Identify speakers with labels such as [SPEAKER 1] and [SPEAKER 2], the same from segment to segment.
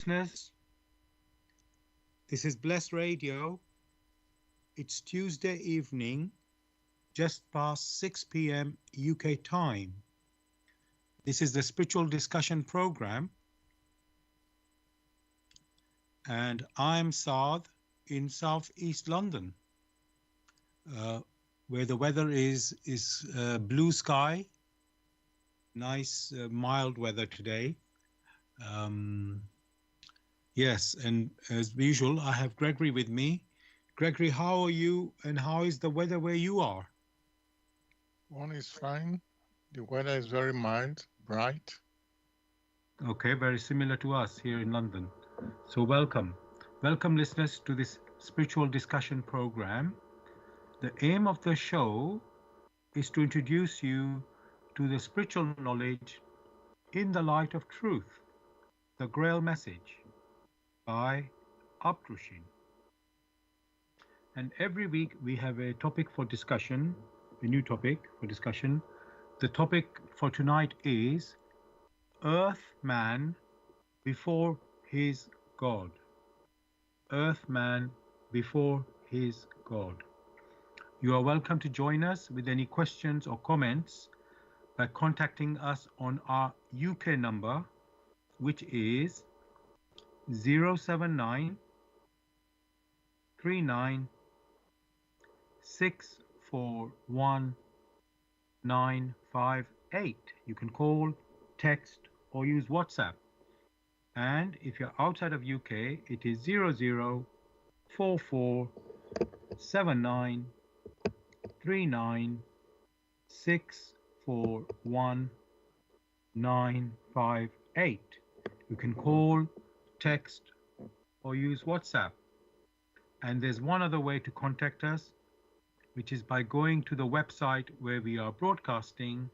[SPEAKER 1] Listeners, this is Bless Radio. It's Tuesday evening, just past 6 p.m. UK time. This is the Spiritual Discussion Program, and I'm Saad in southeast London, uh, where the weather is blue sky, nice mild weather today. Um, yes, and as usual, I have Gregory with me. Gregory, how are you, and how is the weather where you are?
[SPEAKER 2] One is fine. The weather is very mild, bright.
[SPEAKER 1] Okay, very similar to us here in London. So, welcome. Welcome, listeners, to this spiritual discussion program. The aim of the show is to introduce you to the spiritual knowledge in the light of truth, the Grail Message by Uptrushin. And every week we have a topic for discussion, a new topic for discussion. The topic for tonight is Earthman before his God. Earthman before his God. You are welcome to join us with any questions or comments by contacting us on our UK number, which is 079 39 641 958. You can call, text, or use WhatsApp. And if you're outside of UK, it is 00447939641958. You can call, text, or use WhatsApp. And there's one other way to contact us, which is by going to the website where we are broadcasting,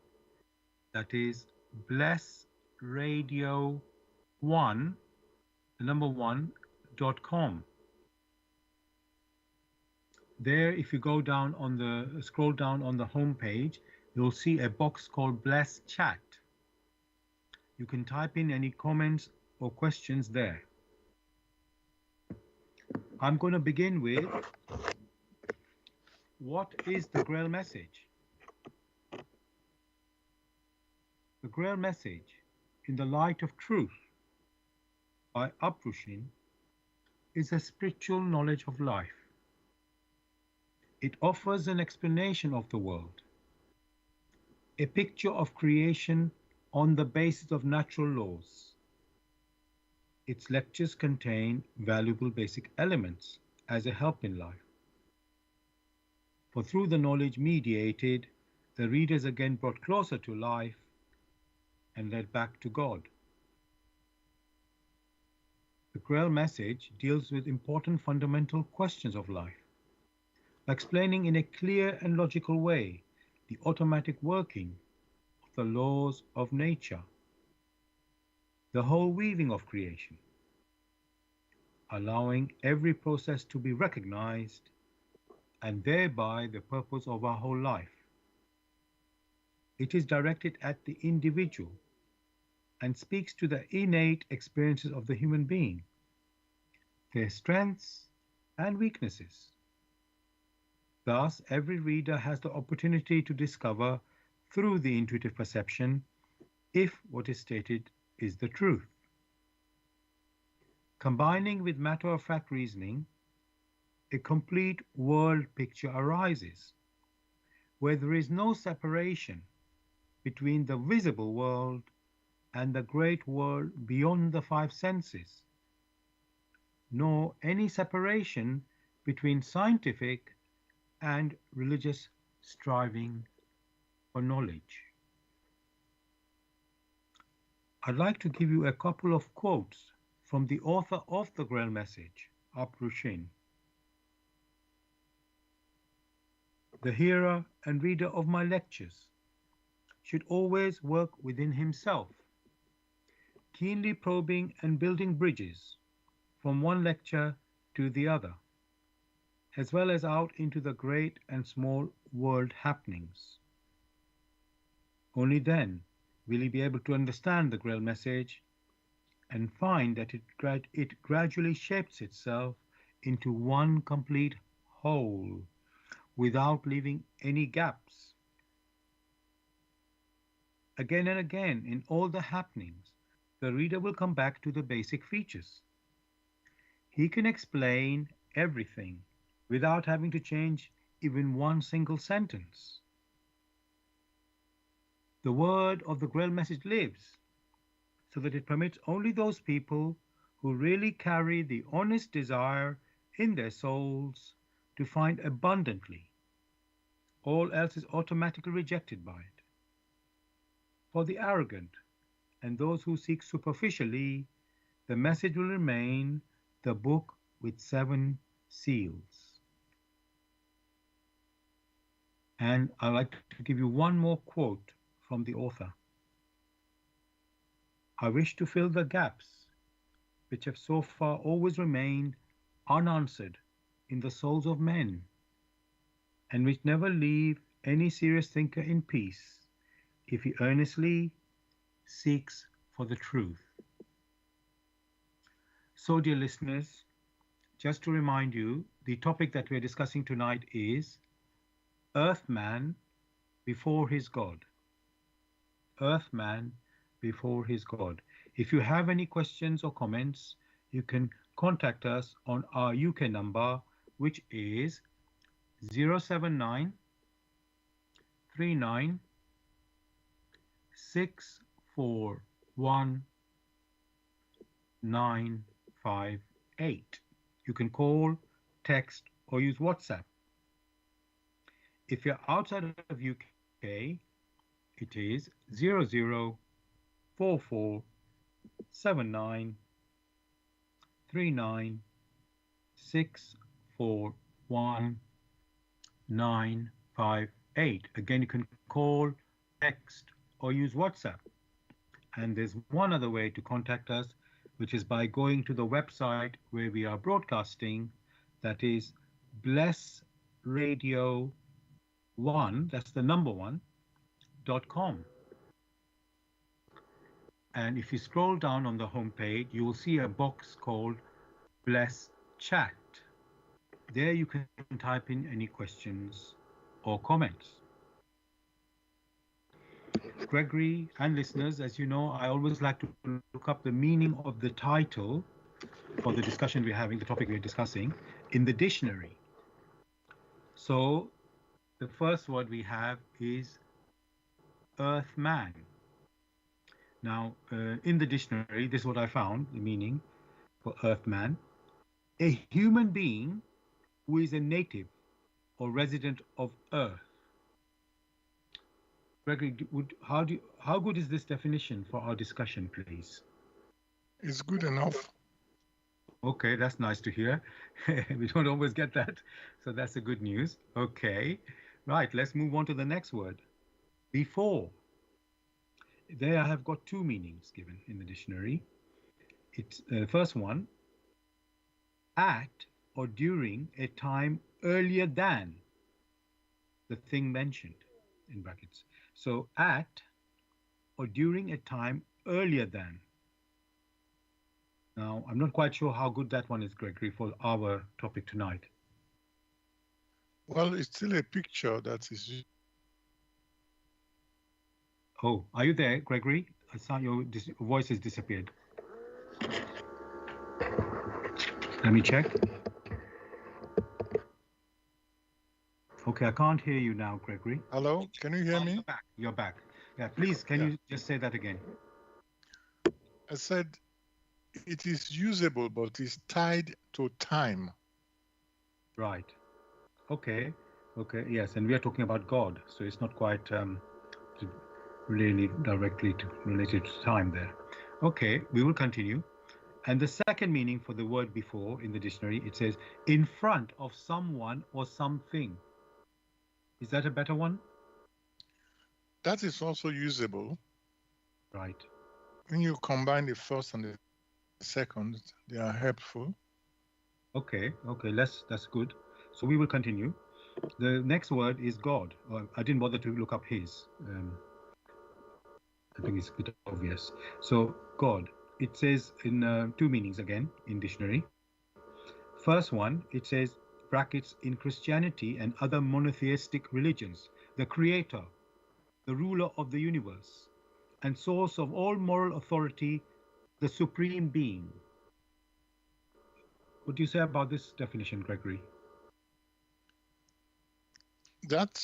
[SPEAKER 1] that is Bless Radio 1, the number 1.com. There, if you go down on the scroll down on the home page, you'll see a box called Bless Chat. You can type in any comments or questions there. I'm going to begin with, what is the Grail Message? The Grail Message, in the light of truth, by Uptrushin, is a spiritual knowledge of life. It offers an explanation of the world, a picture of creation on the basis of natural laws. Its lectures contain valuable basic elements as a help in life. For through the knowledge mediated, the reader is again brought closer to life and led back to God. The Grail Message deals with important fundamental questions of life, by explaining in a clear and logical way the automatic working of the laws of nature, the whole weaving of creation, allowing every process to be recognized, and thereby the purpose of our whole life. It is directed at the individual and speaks to the innate experiences of the human being, their strengths and weaknesses. Thus, every reader has the opportunity to discover through the intuitive perception if what is stated is the truth. Combining with matter-of-fact reasoning, a complete world picture arises, where there is no separation between the visible world and the great world beyond the five senses, nor any separation between scientific and religious striving for knowledge. I'd like to give you a couple of quotes from the author of the Grail Message, Uptrushin. The hearer and reader of my lectures should always work within himself, keenly probing and building bridges from one lecture to the other, as well as out into the great and small world happenings. Only then will he be able to understand the Grail Message and find that it gradually shapes itself into one complete whole without leaving any gaps. Again and again, in all the happenings, the reader will come back to the basic features. He can explain everything without having to change even one single sentence. The word of the Grail message lives so that it permits only those people who really carry the honest desire in their souls to find abundantly. All else is automatically rejected by it. For the arrogant and those who seek superficially, the message will remain the book with seven seals. And I'd like to give you one more quote from the author. I wish to fill the gaps which have so far always remained unanswered in the souls of men, and which never leave any serious thinker in peace if he earnestly seeks for the truth. So, dear listeners, just to remind you, the topic that we're discussing tonight is Earthman before his God. Earthman before his God. If you have any questions or comments, you can contact us on our UK number, which is 079 39 641 958. You can call, text, or use WhatsApp. If you're outside of UK, it is 00447939641958. Again, you can call, text, or use WhatsApp. And there's one other way to contact us, which is by going to the website where we are broadcasting. That is Bless Radio 1, that's the number one, .com. And if you scroll down on the home page, you will see a box called Bless Chat. There you can type in any questions or comments. Gregory and listeners, as you know, I always like to look up the meaning of the title for the discussion we're having, the topic we're discussing, in the dictionary. So the first word we have is Earthman. Now, in the dictionary, this is what I found, the meaning for Earthman: a human being who is a native or resident of Earth. Gregory, how good is this definition for our discussion, please?
[SPEAKER 2] It's good enough.
[SPEAKER 1] Okay, that's nice to hear. We don't always get that, so that's the good news. Okay, right, let's move on to the next word. Before. There I have got two meanings given in the dictionary. It's the first one, at or during a time earlier than the thing mentioned, in brackets. So at or during a time earlier than. Now, I'm not quite sure how good that one is, Gregory, for our topic tonight.
[SPEAKER 2] Well, it's still a picture that is.
[SPEAKER 1] Oh, are you there, Gregory? I saw your voice has disappeared. Let me check. Okay, I can't hear you now, Gregory.
[SPEAKER 2] Hello, can you hear me?
[SPEAKER 1] You're back. You're back. Yeah, please, can you just say that again?
[SPEAKER 2] I said it is usable, but it's tied to time.
[SPEAKER 1] Right. Okay. Okay. Yes, and we are talking about God, so it's not quite really directly related to time there. Okay, we will continue. And the second meaning for the word before in the dictionary, it says in front of someone or something. Is that a better one?
[SPEAKER 2] That is also usable.
[SPEAKER 1] Right.
[SPEAKER 2] When you combine the first and the second, they are helpful.
[SPEAKER 1] Okay, okay, that's good. So we will continue. The next word is God. I didn't bother to look up his. I think it's a bit obvious. So God. it says in two meanings again in dictionary. First one, it says brackets in Christianity and other monotheistic religions, the creator, the ruler of the universe, and source of all moral authority, the supreme being. What do you say about this definition, Gregory?
[SPEAKER 2] That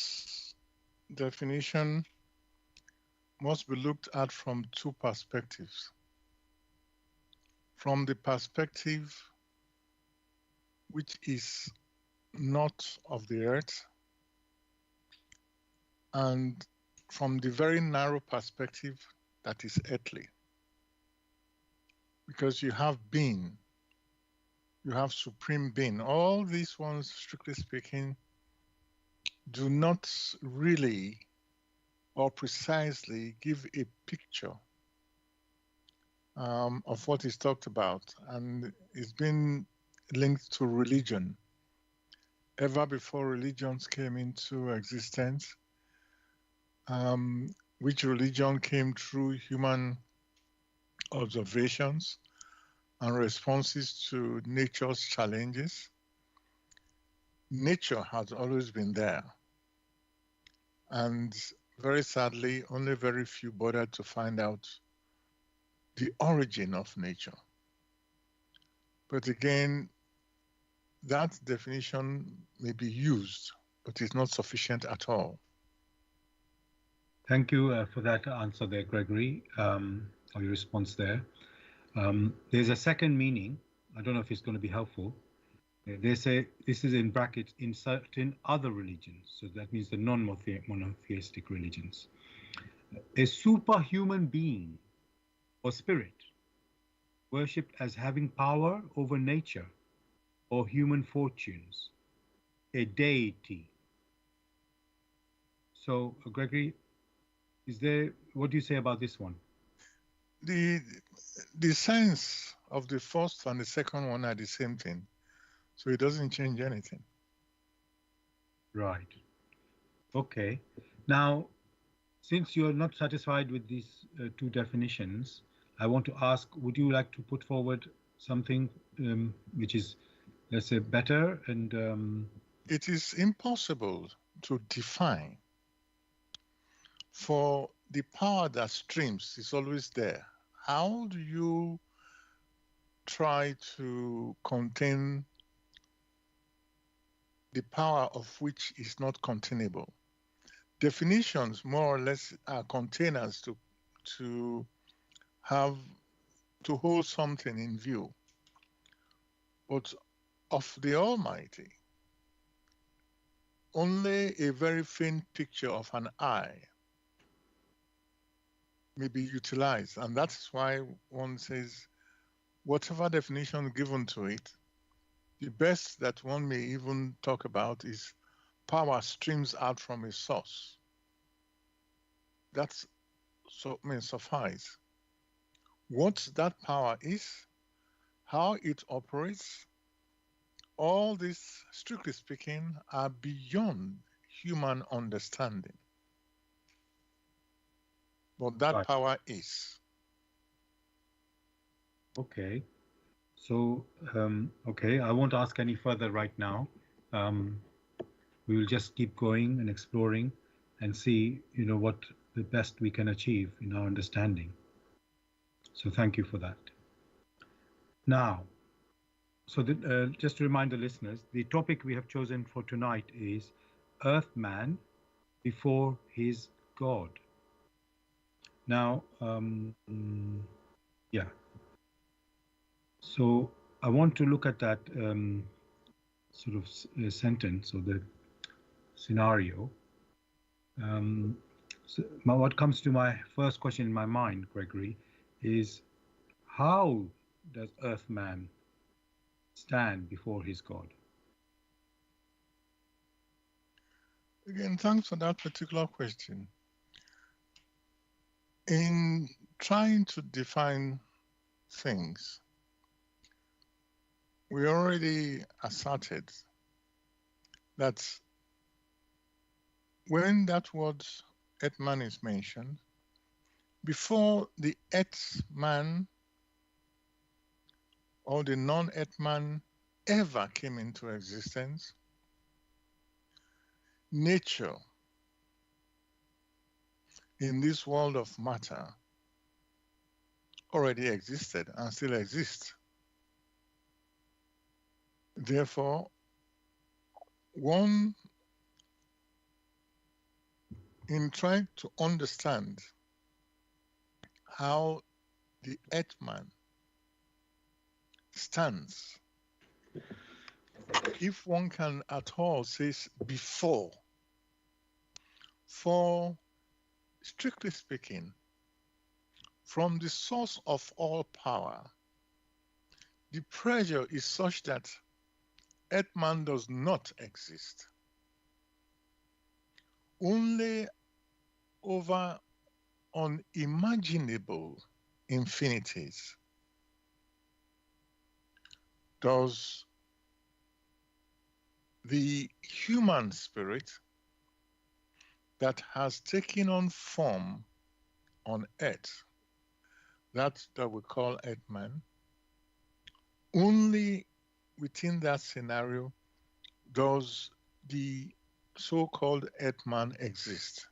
[SPEAKER 2] definition must be looked at from two perspectives. From the perspective which is not of the earth, and from the very narrow perspective that is earthly. Because you have being, you have supreme being. All these ones, strictly speaking, do not really or precisely give a picture of what is talked about, and it's been linked to religion. Ever before religions came into existence, which religion came through human observations and responses to nature's challenges. Nature has always been there. And very sadly, only very few bothered to find out the origin of nature. But again, that definition may be used, but it's not sufficient at all.
[SPEAKER 1] Thank you for that answer there, Gregory, or your response there. There's a second meaning. I don't know if it's going to be helpful. They say this is in brackets in certain other religions. So that means the non-monotheistic religions. A superhuman being or spirit worshipped as having power over nature or human fortunes, a deity. So, Gregory, what do you say about this one?
[SPEAKER 2] The sense of the first and the second one are the same thing. So it doesn't change anything.
[SPEAKER 1] Right. Okay. Now, since you're not satisfied with these two definitions, I want to ask, would you like to put forward something which is, let's say, better? And
[SPEAKER 2] it is impossible to define. For the power that streams is always there. How do you try to contain the power of which is not containable? Definitions more or less are containers to hold something in view. But of the Almighty, only a very faint picture of an eye may be utilized. And that's why one says, whatever definition given to it, the best that one may even talk about is power streams out from a source. That's suffice. What that power is, how it operates, all these, strictly speaking, are beyond human understanding. But that
[SPEAKER 1] right.
[SPEAKER 2] power is.
[SPEAKER 1] Okay. So, okay, I won't ask any further right now. We will just keep going and exploring and see, what the best we can achieve in our understanding. So thank you for that. Now, so just to remind the listeners, the topic we have chosen for tonight is Earthman before his God. Now, yeah. So I want to look at that sort of sentence or the scenario. So what comes to my first question in my mind, Gregory, is how does Earthman stand before his God?
[SPEAKER 2] Again, thanks for that particular question. In trying to define things, we already asserted that when that word Earthman is mentioned, before the Earthman or the non-Earthman ever came into existence, nature in this world of matter already existed and still exists. Therefore, one, in trying to understand how the Earthman stands, if one can at all say before, for strictly speaking, from the source of all power, the pressure is such that Earthman does not exist. Only over unimaginable infinities does the human spirit that has taken on form on earth, that we call Earthman, only within that scenario does the so-called Earthman exist.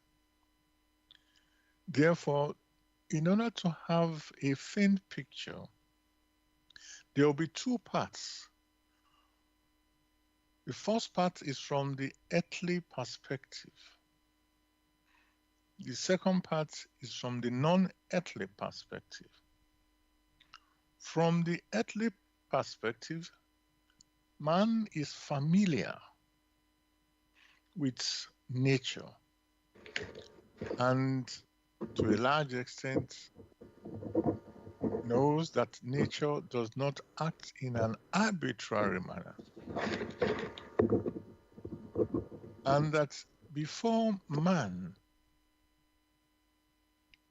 [SPEAKER 2] Therefore, in order to have a faint picture, there will be two parts. The first part is from the earthly perspective. The second part is from the non-earthly perspective. From the earthly perspective, man is familiar with nature and to a large extent knows that nature does not act in an arbitrary manner, and that before man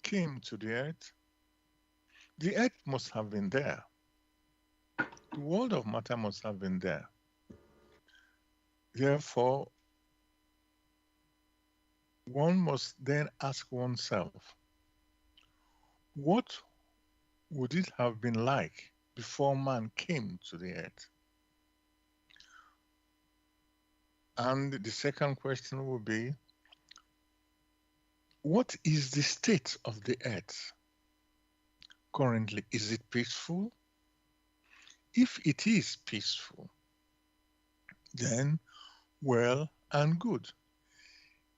[SPEAKER 2] came to the earth must have been there. The world of matter must have been there. Therefore, one must then ask oneself, what would it have been like before man came to the earth? And the second question will be, what is the state of the earth currently? Is it peaceful? If it is peaceful, then well and good.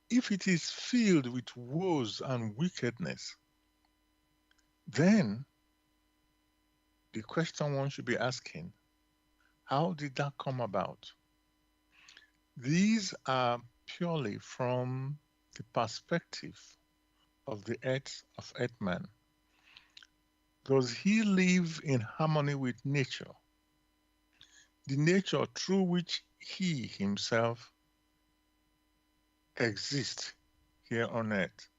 [SPEAKER 2] If it is filled with woes and wickedness, then the question one should be asking, how did that come about? These are purely from the perspective of the earth, of Earthman. Does he live in harmony with nature? The nature through which he himself exists here on earth.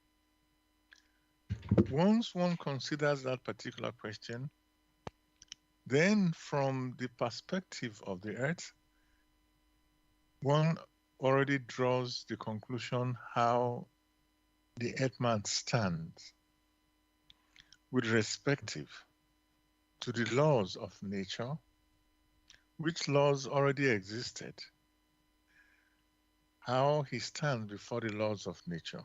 [SPEAKER 2] Once one considers that particular question, then from the perspective of the earth, one already draws the conclusion how the Earthman stands with respect to the laws of nature, which laws already existed, how he stands before the laws of nature.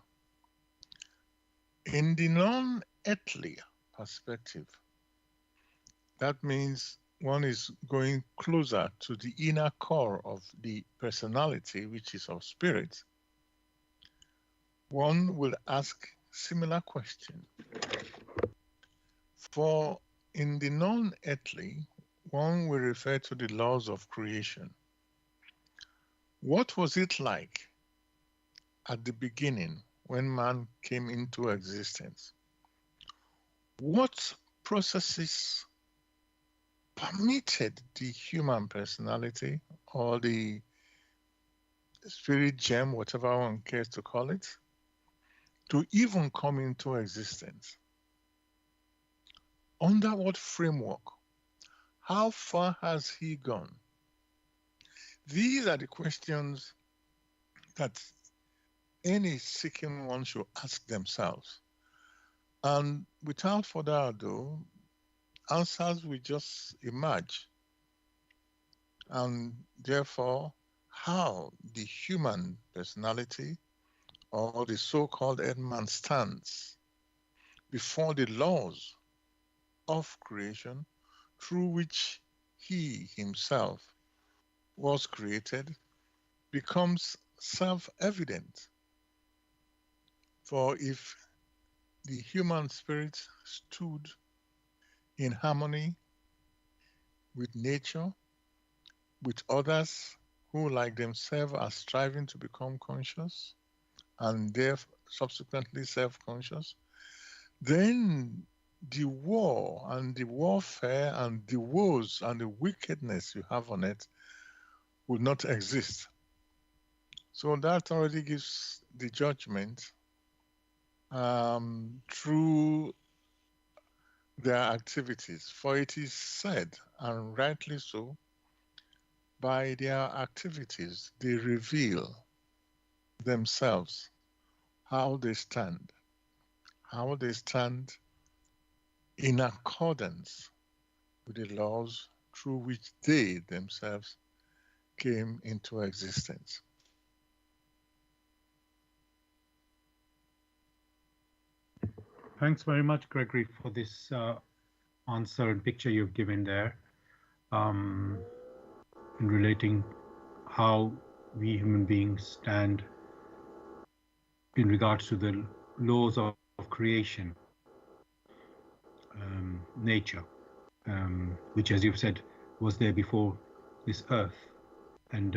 [SPEAKER 2] In the non-earthly perspective, that means one is going closer to the inner core of the personality, which is of spirit. One will ask similar question. For in the non-earthly, one will refer to the laws of creation. What was it like at the beginning when man came into existence? What processes permitted the human personality or the spirit gem, whatever one cares to call it, to even come into existence? Under what framework? How far has he gone? These are the questions that any seeking one should ask themselves. And without further ado, answers will just emerge. And therefore, how the human personality or the so-called Earthman stands before the laws of creation through which he himself was created becomes self-evident. For if the human spirit stood in harmony with nature, with others who, like themselves, are striving to become conscious and therefore subsequently self-conscious, then the war and the warfare and the woes and the wickedness you have on it would not exist. So that already gives the judgment through their activities. For it is said, and rightly so, by their activities they reveal themselves, how they stand in accordance with the laws through which they themselves came into existence.
[SPEAKER 1] Thanks very much, Gregory, for this answer and picture you've given there, in relating how we human beings stand in regards to the laws of creation, nature, which, as you've said, was there before this earth and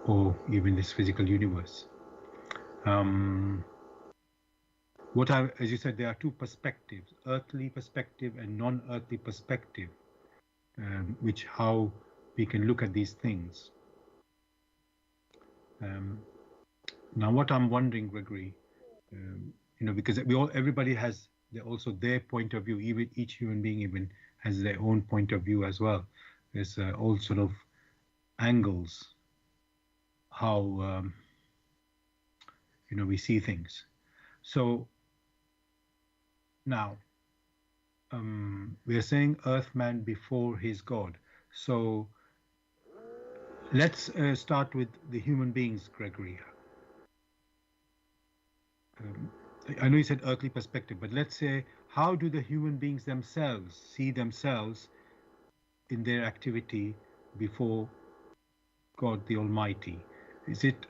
[SPEAKER 1] or even this physical universe. As you said, there are two perspectives: earthly perspective and non-earthly perspective, which how we can look at these things. Now, what I'm wondering, Gregory, because everybody has also their point of view. Even each human being even has their own point of view as well. There's all sort of angles how we see things. So now we are saying Earthman before his God. So let's start with the human beings, Gregory. I know you said earthly perspective, but let's say, how do the human beings themselves see themselves in their activity before God the Almighty? Is it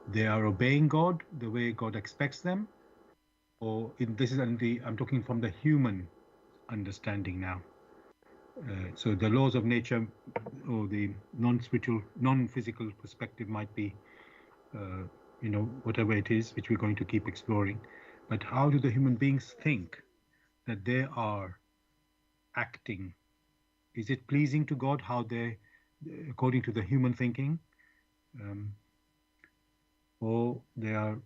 [SPEAKER 1] they are obeying God the way God expects them? Or I'm talking from the human understanding now. So the laws of nature or the non-spiritual, non-physical perspective might be, whatever it is, which we're going to keep exploring. But how do the human beings think that they are acting? Is it pleasing to God how they, according to the human thinking, or they are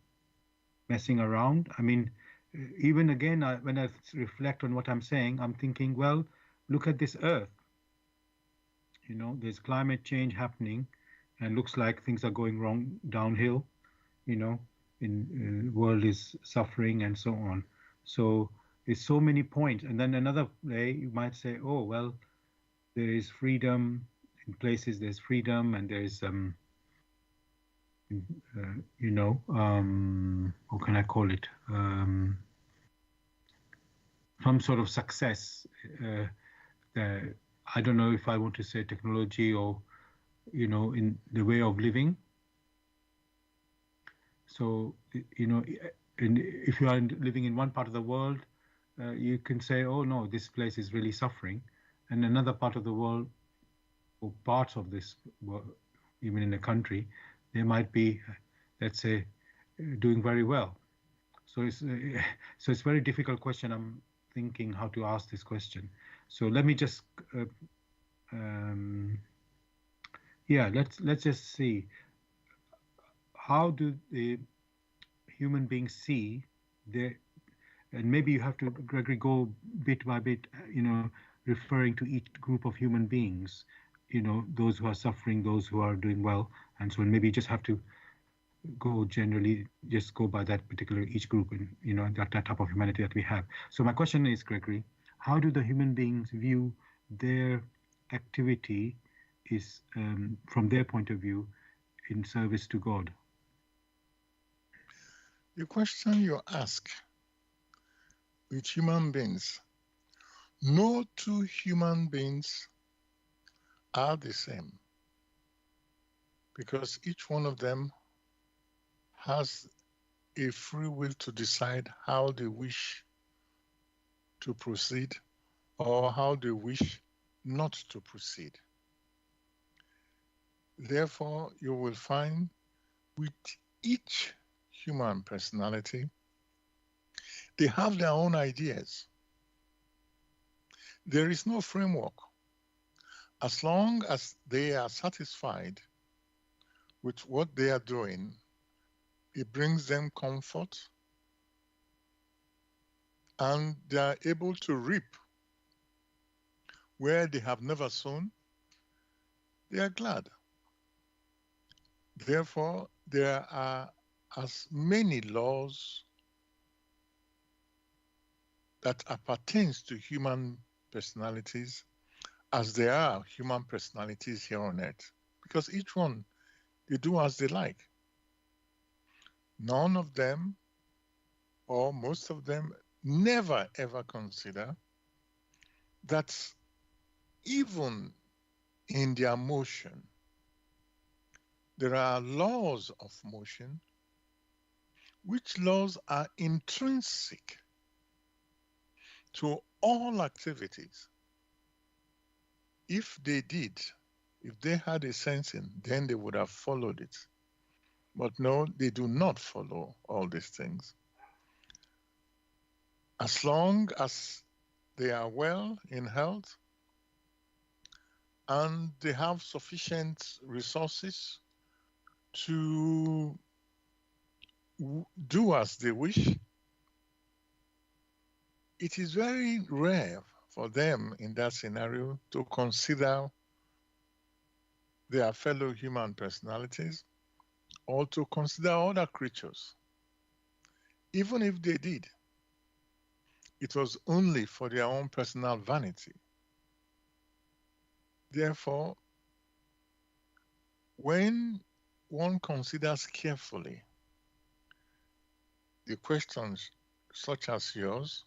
[SPEAKER 1] messing around? I mean, even again, when I reflect on what I'm saying, I'm thinking, well, look at this earth. There's climate change happening, and looks like things are going wrong downhill. In world is suffering and so on. So there's so many points. And then another way you might say, oh well, there is freedom in places. There's freedom, and there's how can I call it? Some sort of success. I don't know if I want to say technology or, in the way of living. So, and if you are living in one part of the world, you can say, oh no, this place is really suffering. And another part of the world, or parts of this world, even in a country, they might be, let's say, doing very well. So it's a very difficult question. I'm thinking how to ask this question. So let me just, let's just see. How do the human beings see and maybe you have to, Gregory, go bit by bit, referring to each group of human beings, those who are suffering, those who are doing well, and so on. Maybe you just have to generally just go by that particular each group and that type of humanity that we have. So my question is, Gregory, how do the human beings view their activity is from their point of view in service to God?
[SPEAKER 2] The question you ask with human beings, no two human beings are the same because each one of them has a free will to decide how they wish to proceed or how they wish not to proceed. Therefore, you will find with each human personality, they have their own ideas. There is no framework. As long as they are satisfied with what they are doing, it brings them comfort and they are able to reap where they have never sown, they are glad. Therefore, there are as many laws that appertains to human personalities as there are human personalities here on earth, because each one, they do as they like. None of them, or most of them, never ever consider that even in their motion, there are laws of motion, which laws are intrinsic to all activities. If they did, if they had a sensing, then they would have followed it. But no, they do not follow all these things. As long as they are well in health and they have sufficient resources to do as they wish, it is very rare for them in that scenario to consider their fellow human personalities or to consider other creatures. Even if they did, it was only for their own personal vanity. Therefore, when one considers carefully the questions such as yours,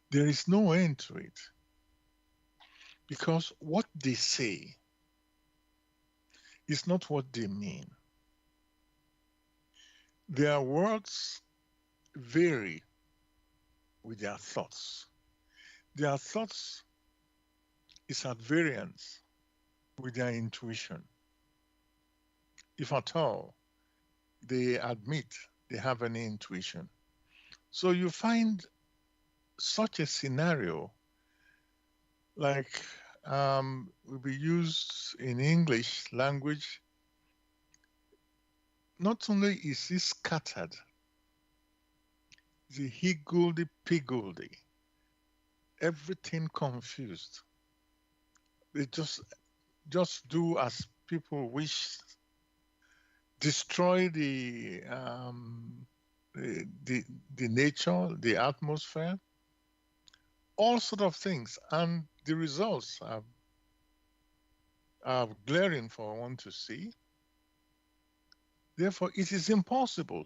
[SPEAKER 2] there is no end to it. Because what they say is not what they mean. Their words vary with their thoughts. Their thoughts is at variance with their intuition. If at all they admit they have any intuition. So you find such a scenario like will be used in English language. Not only is it scattered, the higgledy-piggledy, everything confused. They just do as people wish, destroy the nature, the atmosphere, all sort of things, and the results are glaring for one to see. Therefore, it is impossible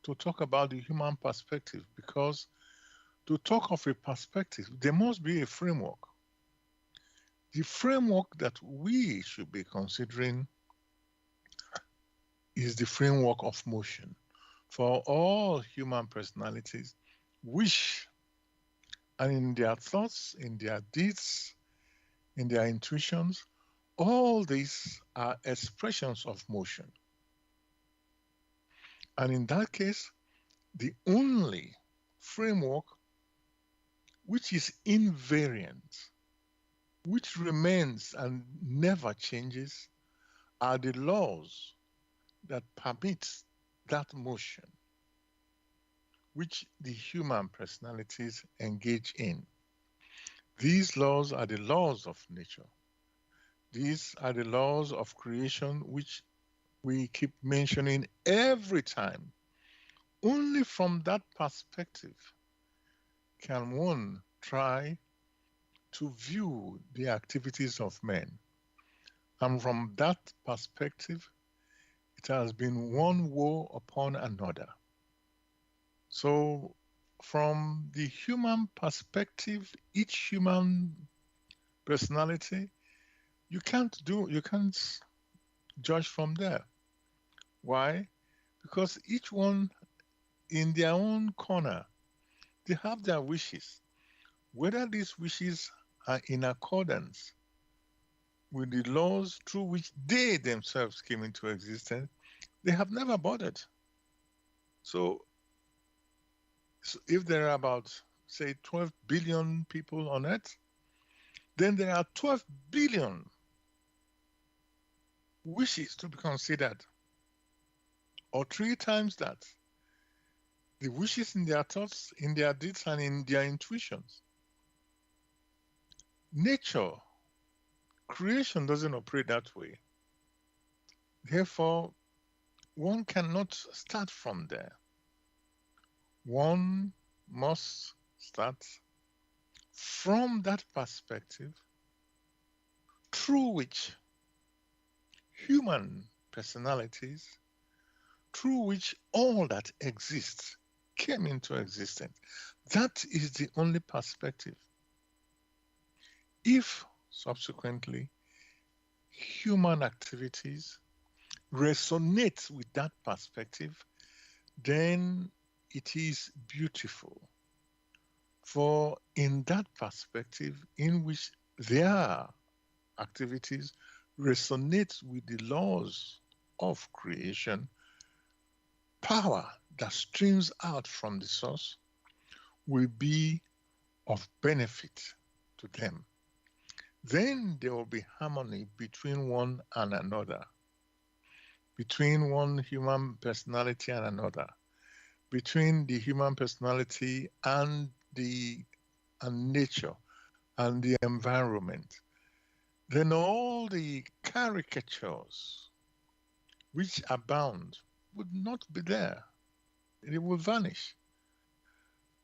[SPEAKER 2] to talk about the human perspective, because to talk of a perspective, there must be a framework. The framework that we should be considering is the framework of motion. For all human personalities, wish, and in their thoughts, in their deeds, in their intuitions, all these are expressions of motion. And in that case, the only framework which is invariant, which remains and never changes, are the laws that permit that motion, which the human personalities engage in. These laws are the laws of nature. These are the laws of creation which we keep mentioning every time. Only from that perspective can one try to view the activities of men. And from that perspective, it has been one woe upon another. So, from the human perspective, each human personality, you can't judge from there. Why? Because each one in their own corner, they have their wishes. Whether these wishes are in accordance with the laws through which they themselves came into existence, they have never bothered. So, if there are about, say, 12 billion people on Earth, then there are 12 billion wishes to be considered, or three times that. The wishes in their thoughts, in their deeds, and in their intuitions. Nature, creation doesn't operate that way. Therefore, one cannot start from there. One must start from that perspective through which human personalities, through which all that exists came into existence. That is the only perspective. If subsequently human activities resonate with that perspective, then it is beautiful. For in that perspective, in which their activities resonate with the laws of creation, power that streams out from the source will be of benefit to them. Then there will be harmony between one and another, between one human personality and another, between the human personality and nature and the environment. Then all the caricatures which abound would not be there. It will vanish.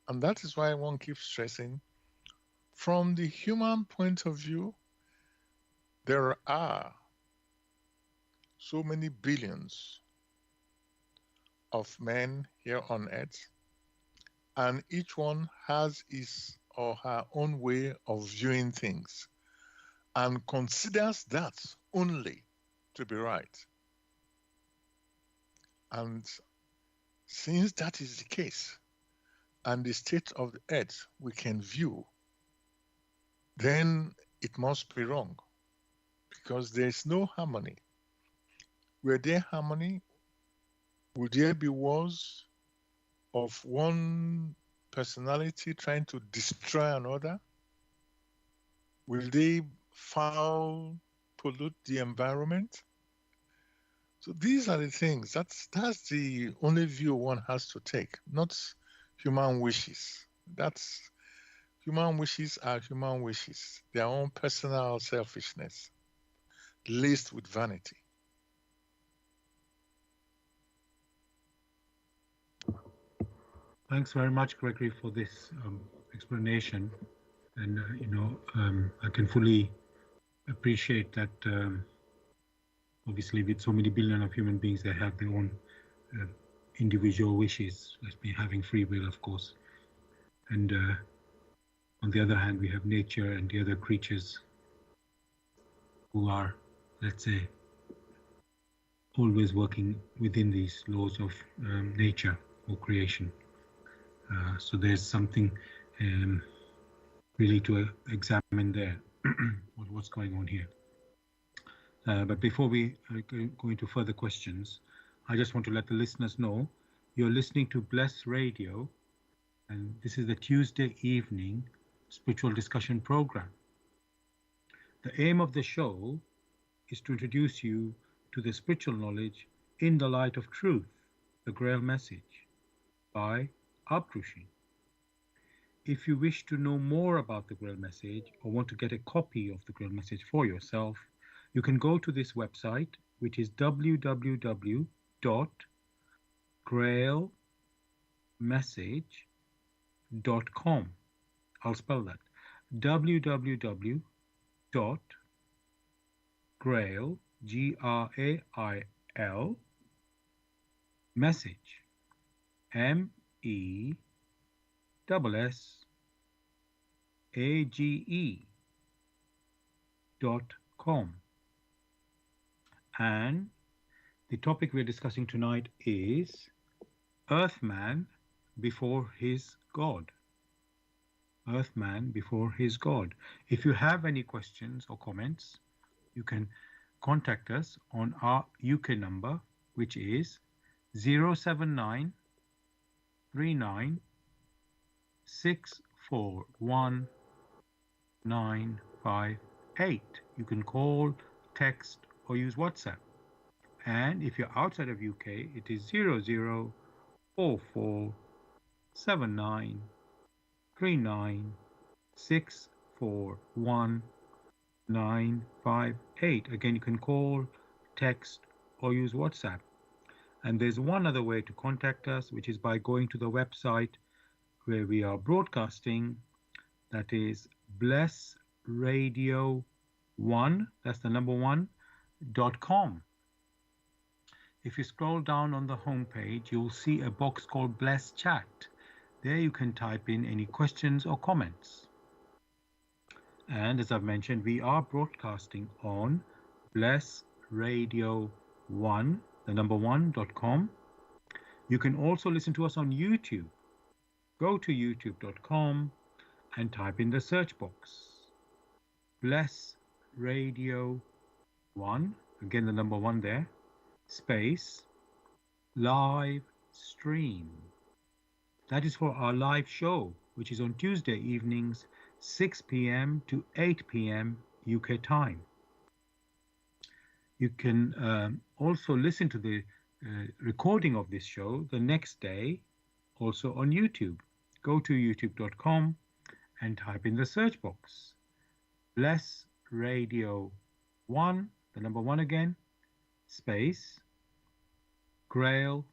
[SPEAKER 2] And that is why one keeps stressing, from the human point of view, there are so many billions of men here on earth, and each one has his or her own way of viewing things and considers that only to be right. And since that is the case, and the state of the earth we can view, then it must be wrong, because there is no harmony. Were there harmony, would there be wars of one personality trying to destroy another? Will they foul, pollute the environment? So these are the things. That's the only view one has to take, not human wishes. That's human wishes are human wishes, their own personal selfishness, laced with vanity.
[SPEAKER 1] Thanks very much, Gregory, for this explanation. And, I can fully appreciate that, obviously, with so many billion of human beings, they have their own individual wishes, as being having free will, of course. And on the other hand, we have nature and the other creatures who are, let's say, always working within these laws of nature or creation. So there's something really to examine there, what's going on here. But before we go into further questions, I just want to let the listeners know you're listening to Bless Radio, and this is the Tuesday evening spiritual discussion program. The aim of the show is to introduce you to the spiritual knowledge in the light of truth, the Grail Message, by Abdushin. If you wish to know more about the Grail Message or want to get a copy of the Grail Message for yourself, you can go to this website which is www.grailmessage.com. I'll spell that. www.grail, Grail, message, MESSAGE.com. And the topic we're discussing tonight is Earthman before his God. Earthman before his God. If you have any questions or comments, you can contact us on our UK number, which is 079 39 641 958. You can call, text, or use WhatsApp. And if you're outside of UK, it is 00447939641958. Again, you can call, text, or use WhatsApp. And there's one other way to contact us, which is by going to the website where we are broadcasting. That is blessradio1, that's the number 1.com. If you scroll down on the home page, you'll see a box called Bless Chat. There you can type in any questions or comments. And as I've mentioned, we are broadcasting on blessradio1, the number 1.com. You can also listen to us on YouTube. Go to youtube.com and type in the search box Bless Radio 1, again the number 1 there, space live stream. That is for our live show, which is on Tuesday evenings 6 p.m. to 8 p.m. UK time. You can also listen to the recording of this show the next day, also on YouTube. Go to youtube.com and type in the search box Bless Radio 1, the number 1 again, space Grail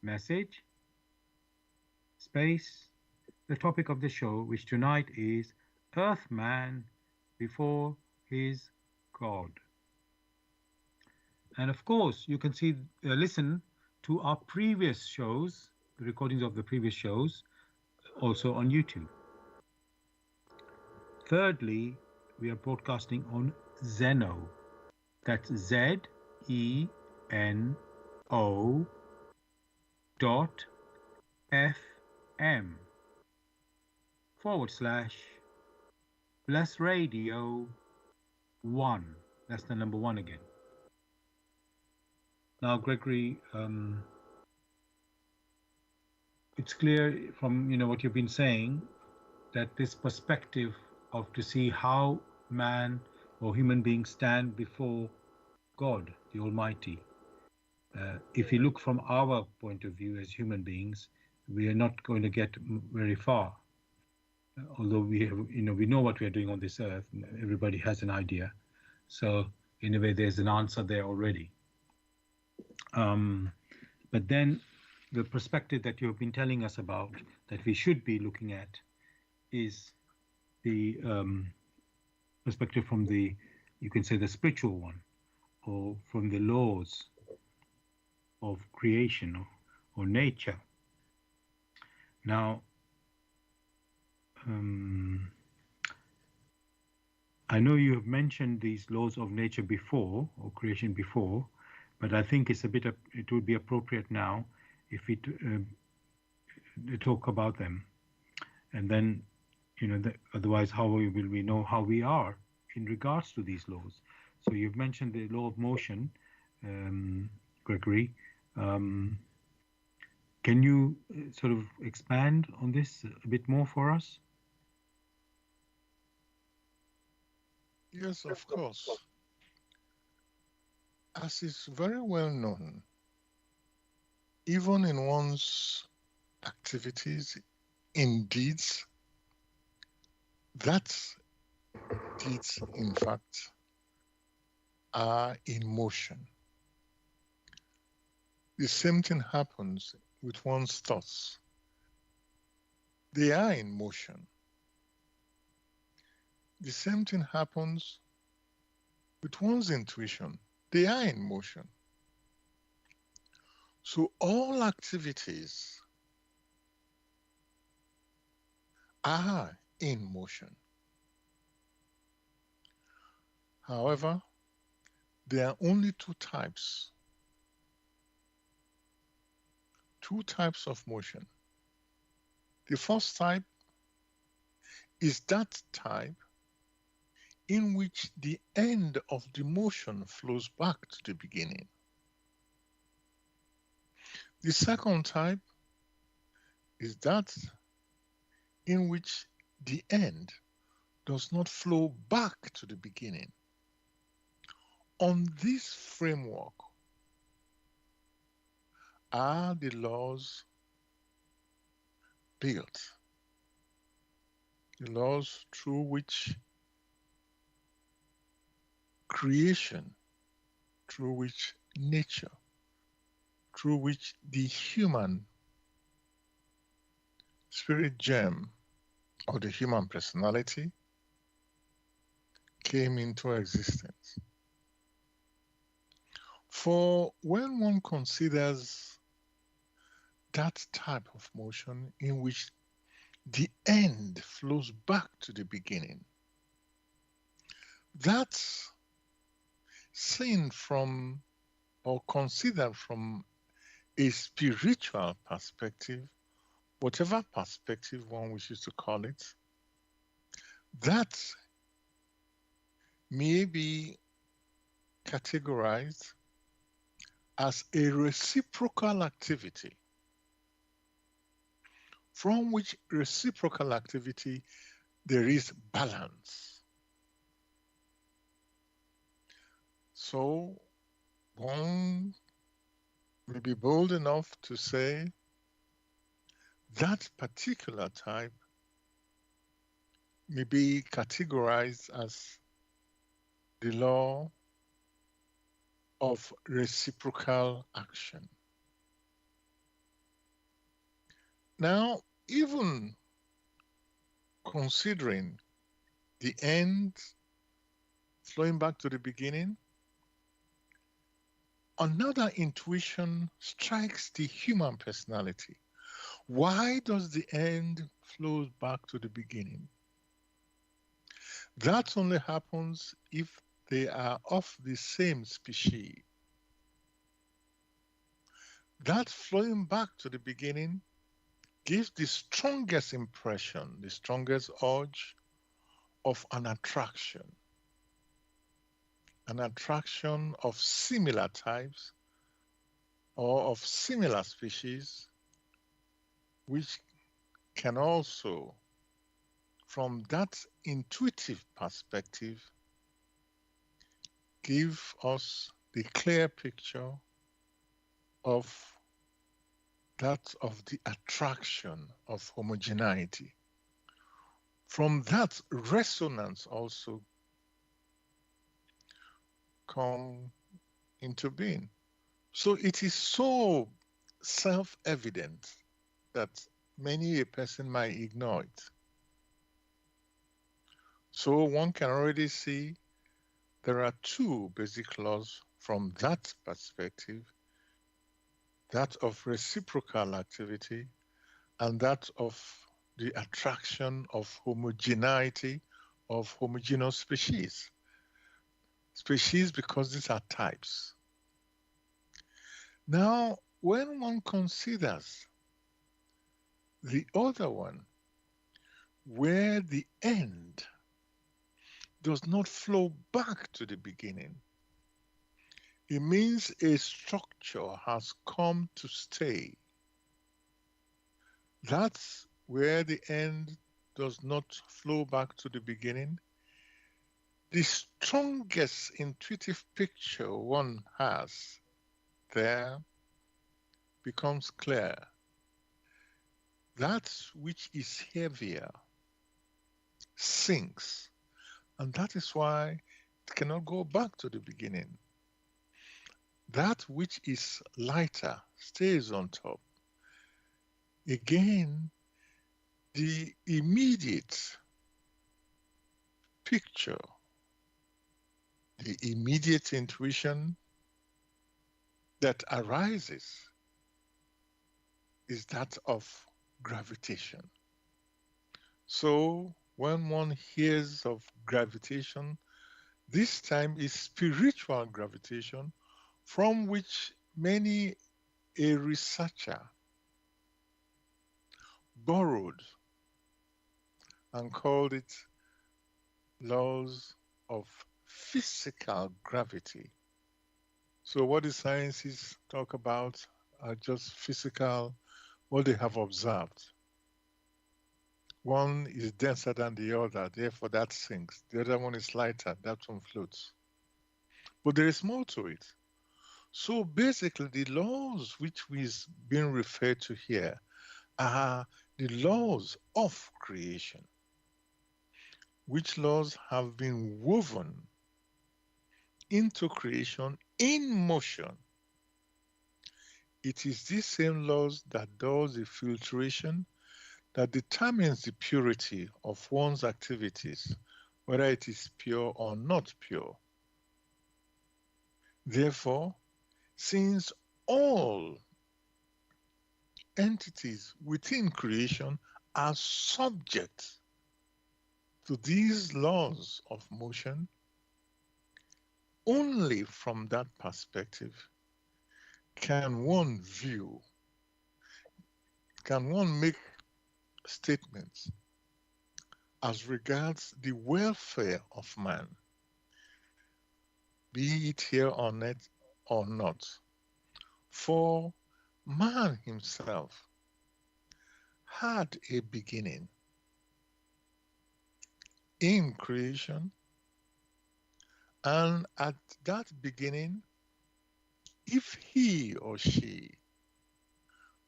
[SPEAKER 1] Message, space the topic of the show, which tonight is Earthman before his God. And of course, you can see, listen to our previous shows, the recordings of the previous shows, also on YouTube. Thirdly, we are broadcasting on Zeno. That's ZENO.FM/Bless Radio 1. That's the number 1 again. Now, Gregory, it's clear from what you've been saying that this perspective of to see how man or human beings stand before God, the Almighty. If you look from our point of view as human beings, we are not going to get very far. Although we have, we know what we are doing on this earth. Everybody has an idea. So in a way, there's an answer there already. But then the perspective that you've been telling us about that we should be looking at is the perspective from the, you can say, the spiritual one, or from the laws of creation or nature. Now, I know you have mentioned these laws of nature before, or creation before, but I think it's it would be appropriate now if we talk about them, and then otherwise how will we know how we are in regards to these laws? So you've mentioned the law of motion, Gregory. Can you sort of expand on this a bit more for us?
[SPEAKER 2] Yes, of course. As is very well known, even in one's activities, in deeds, that deeds, in fact, are in motion. The same thing happens with one's thoughts. They are in motion. The same thing happens with one's intuition. They are in motion. So all activities are in motion. However, there are only two types of motion. The first type is that type in which the end of the motion flows back to the beginning. The second type is that in which the end does not flow back to the beginning. On this framework are the laws built, the laws through which creation, through which nature, through which the human spirit germ or the human personality came into existence. For when one considers that type of motion in which the end flows back to the beginning, that's seen from or considered from a spiritual perspective, whatever perspective one wishes to call it, that may be categorized as a reciprocal activity, from which reciprocal activity there is balance. So one will be bold enough to say that particular type may be categorized as the law of reciprocal action. Now, even considering the end flowing back to the beginning, another intuition strikes the human personality. Why does the end flow back to the beginning? That only happens if they are of the same species. That flowing back to the beginning gives the strongest impression, the strongest urge of an attraction of similar types or of similar species, which can also, from that intuitive perspective, give us the clear picture of that of the attraction of homogeneity. From that, resonance also come into being. So it is so self-evident that many a person might ignore it. So one can already see there are two basic laws from that perspective, that of reciprocal activity and that of the attraction of homogeneity of homogeneous species. Species because these are types. Now, when one considers the other one, where the end does not flow back to the beginning, it means a structure has come to stay. That's where the end does not flow back to the beginning. The strongest intuitive picture one has there becomes clear. That which is heavier sinks, and that is why it cannot go back to the beginning. That which is lighter stays on top. Again, the immediate picture, the immediate intuition that arises is that of gravitation. So when one hears of gravitation, this time is spiritual gravitation from which many a researcher borrowed and called it laws of physical gravity. So what the sciences talk about are just physical, what they have observed. One is denser than the other, therefore that sinks. The other one is lighter, that one floats. But there is more to it. So basically, the laws which is being referred to here are the laws of creation, which laws have been woven into creation in motion. It is these same laws that does the filtration that determines the purity of one's activities, whether it is pure or not pure. Therefore, since all entities within creation are subject to these laws of motion, only from that perspective can one view, can one make statements as regards the welfare of man, be it here on earth or not. For man himself had a beginning in creation, and at that beginning, if he or she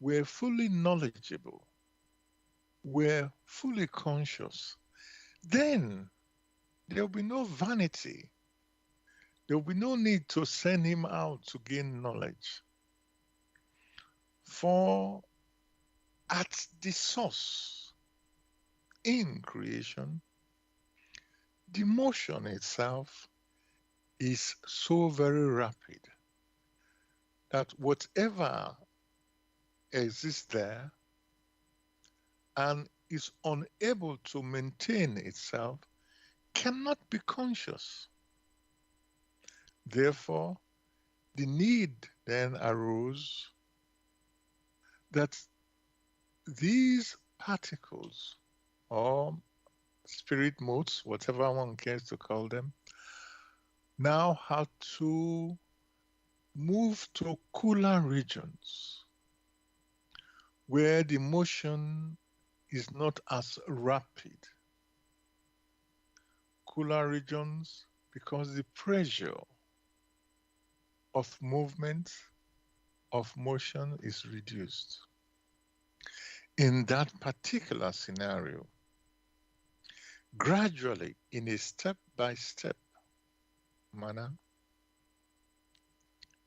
[SPEAKER 2] were fully knowledgeable, were fully conscious, then there will be no vanity. There will be no need to send him out to gain knowledge. For at the source in creation, the motion itself is so very rapid that whatever exists there and is unable to maintain itself cannot be conscious. Therefore, the need then arose that these particles or spirit motes, whatever one cares to call them, now had to move to cooler regions where the motion is not as rapid. Cooler regions because the pressure of movement, of motion is reduced. In that particular scenario, gradually, in a step-by-step manner,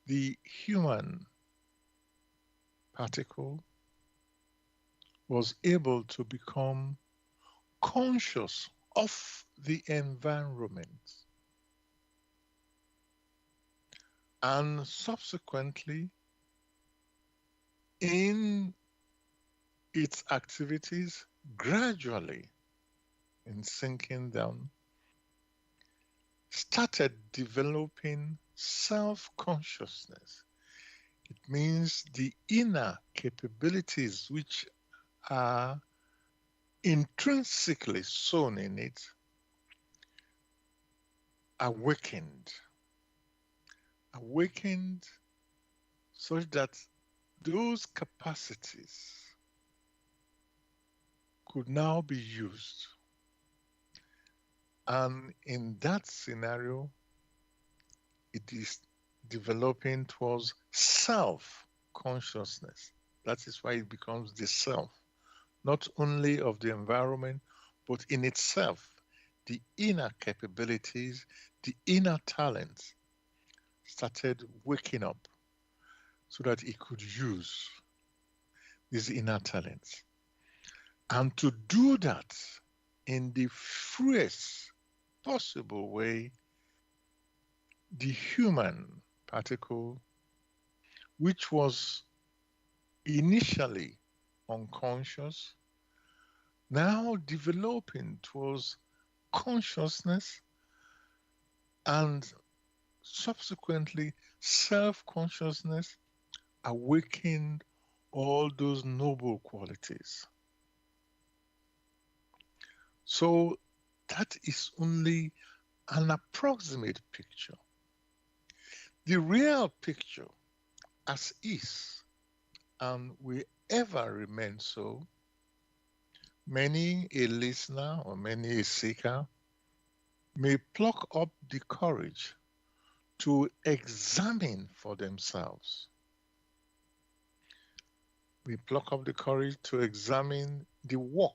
[SPEAKER 2] the human particle was able to become conscious of the environment and subsequently in its activities gradually in sinking down started developing self-consciousness. It means the inner capabilities which are intrinsically sown in it awakened such that those capacities could now be used. And in that scenario, it is developing towards self-consciousness. That is why it becomes the self, not only of the environment, but in itself, the inner capabilities, the inner talents started waking up so that he could use these inner talents. And to do that in the freest possible way, the human particle, which was initially unconscious, now developing towards consciousness and subsequently self-consciousness, awakened all those noble qualities. So that is only an approximate picture. The real picture, as is, and will ever remain so, many a listener or many a seeker may pluck up the courage to examine for themselves. We pluck up the courage to examine the work,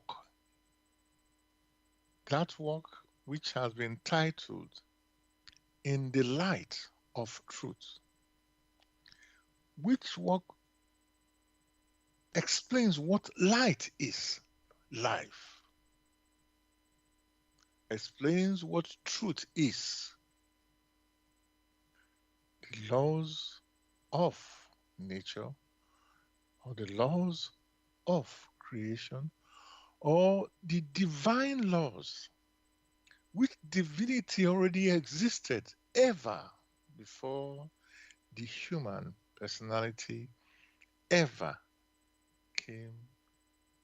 [SPEAKER 2] that work which has been titled In the Light of Truth, which work explains what light is, life, explains what truth is, the laws of nature or the laws of creation or the divine laws which divinity already existed ever before the human personality ever came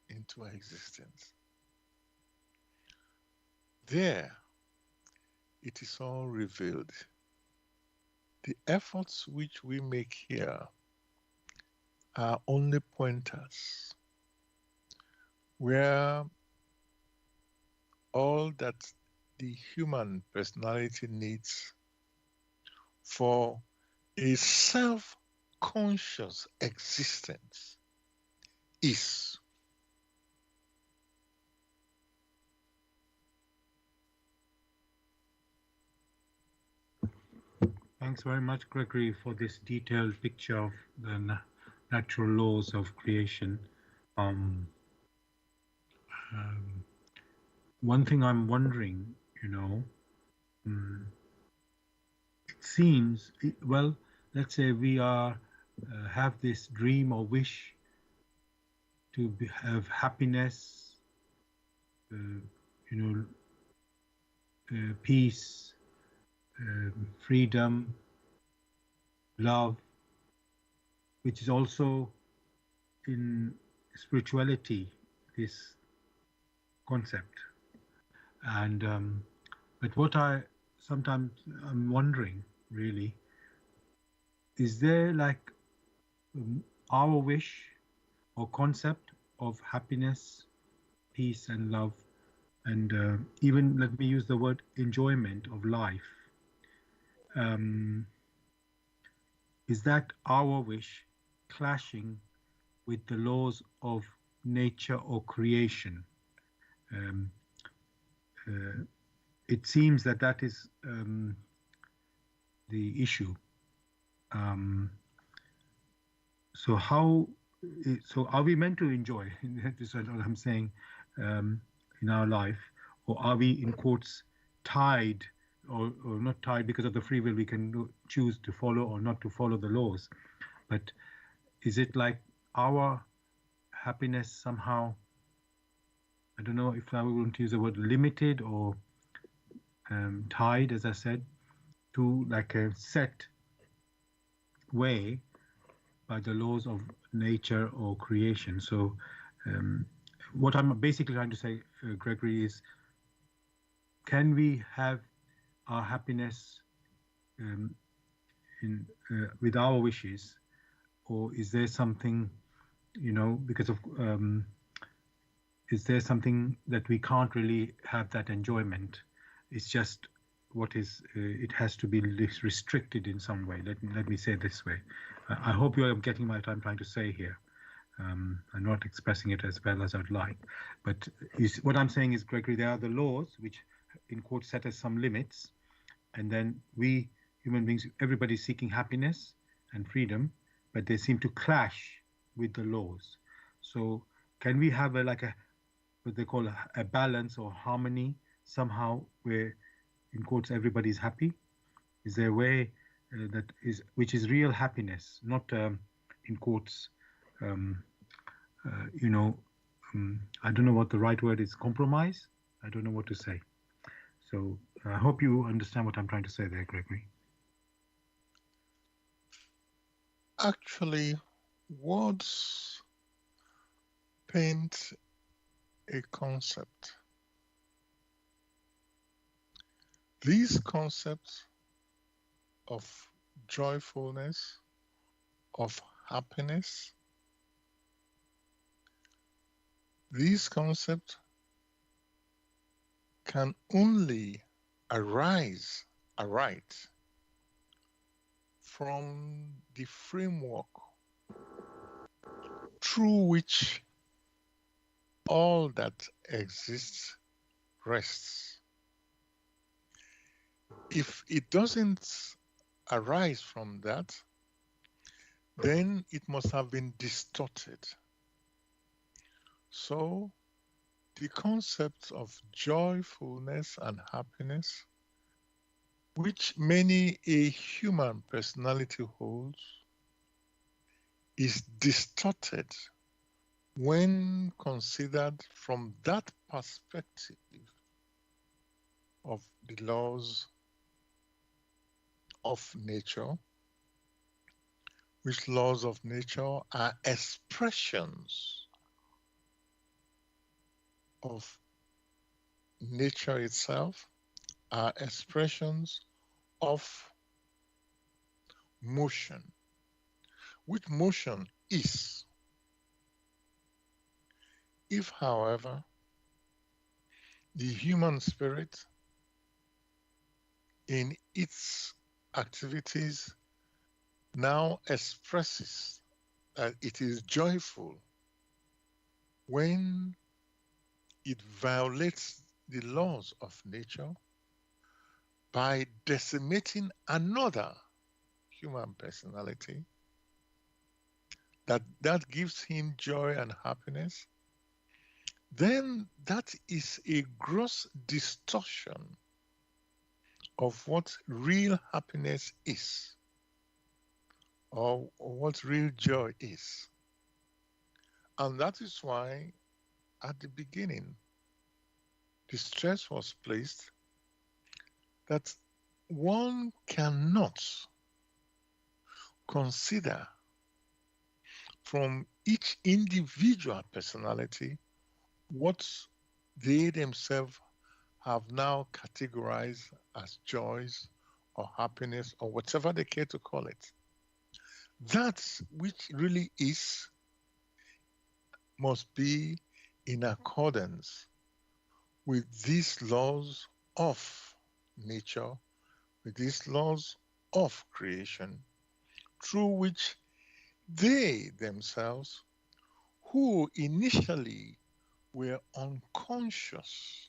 [SPEAKER 2] into existence. There, it is all revealed. The efforts which we make here are only pointers, where all that the human personality needs for a self-conscious existence is.
[SPEAKER 1] Thanks very much, Gregory, for this detailed picture of the natural laws of creation. One thing I'm wondering, it seems, well, let's say we have this dream or wish to have happiness, peace, freedom, love, which is also in spirituality, this concept. And but what I'm wondering really, is there like our wish or concept of happiness, peace and love, and even let me use the word enjoyment of life, is that our wish clashing with the laws of nature or creation? It seems that is the issue. So are we meant to enjoy? This is what I'm saying, in our life, or are we, in quotes, tied, or not tied because of the free will? We can choose to follow or not to follow the laws, but is it like our happiness somehow, I don't know if I want to use the word limited or tied, as I said, to like a set way by the laws of nature or creation? So what I'm basically trying to say, Gregory, is can we have our happiness with our wishes, or is there something, because of is there something that we can't really have that enjoyment? It's just what is, it has to be restricted in some way. Let me say it this way. I hope you are getting what I'm trying to say here. I'm not expressing it as well as I'd like, but what I'm saying is, Gregory, there are the laws which in quotes, set us some limits, and then we human beings, everybody's seeking happiness and freedom, but they seem to clash with the laws. So can we have a like a what they call a balance or harmony somehow where in quotes everybody's happy? Is there a way that is which is real happiness, not in quotes, um, you know, I don't know what the right word is. Compromise. I don't know what to say. So I hope you understand what I'm trying to say there, Gregory.
[SPEAKER 2] Actually, words paint a concept. These concepts of joyfulness, of happiness, these concepts can only arise from the framework through which all that exists rests. If it doesn't arise from that, then it must have been distorted. So the concept of joyfulness and happiness, which many a human personality holds, is distorted when considered from that perspective of the laws of nature, which laws of nature are expressions of nature itself, are expressions of motion, which motion is. If, however, the human spirit in its activities now expresses that it is joyful when it violates the laws of nature by decimating another human personality, that gives him joy and happiness, then that is a gross distortion of what real happiness is, or what real joy is. And that is why at the beginning the stress was placed that one cannot consider from each individual personality what they themselves have now categorized as joys or happiness or whatever they care to call it. That which really is must be in accordance with these laws of nature, with these laws of creation, through which they themselves, who initially were unconscious,